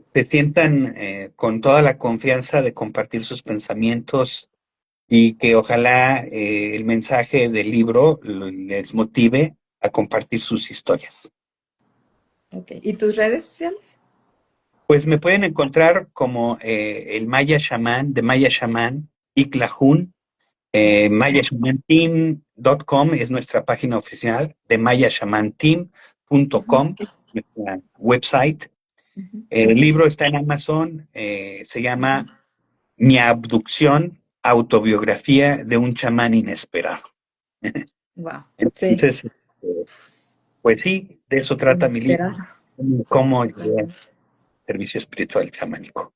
se sientan con toda la confianza de compartir sus pensamientos y que ojalá el mensaje del libro les motive a compartir sus historias. Ok. ¿Y tus redes sociales? Pues me pueden encontrar como el Maya Shaman, de Maya Shaman, Iklajun. Mayashamanteam.com es nuestra página oficial, de Ujú, mayashamanteam.com, ok. nuestra website. Ujú, El libro está en Amazon, se ujú. llama Mi abducción, autobiografía de un chamán inesperado. Wow. Sí, Entonces, pues sí, de eso trata mi libro, inesperado. cómo llegué al servicio espiritual chamánico.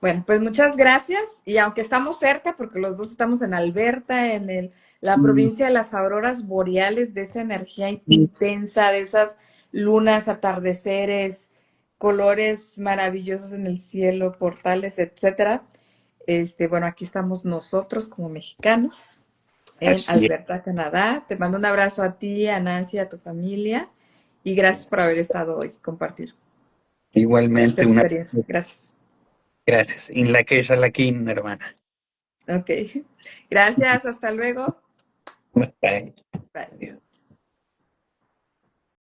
Bueno, pues muchas gracias. Y aunque estamos cerca, porque los dos estamos en Alberta, la Mm, provincia de las auroras boreales, de esa energía sí, intensa, de esas lunas, atardeceres, colores maravillosos en el cielo, portales, etcétera. Bueno, aquí estamos nosotros como mexicanos en así es. Alberta, Canadá. Te mando un abrazo a ti, a Nancy, a tu familia, y gracias por haber estado hoy, compartir esta Igualmente, experiencia. Gracias. gracias. In la que la hermana. Ok. Gracias, hasta luego. Bye. Bye.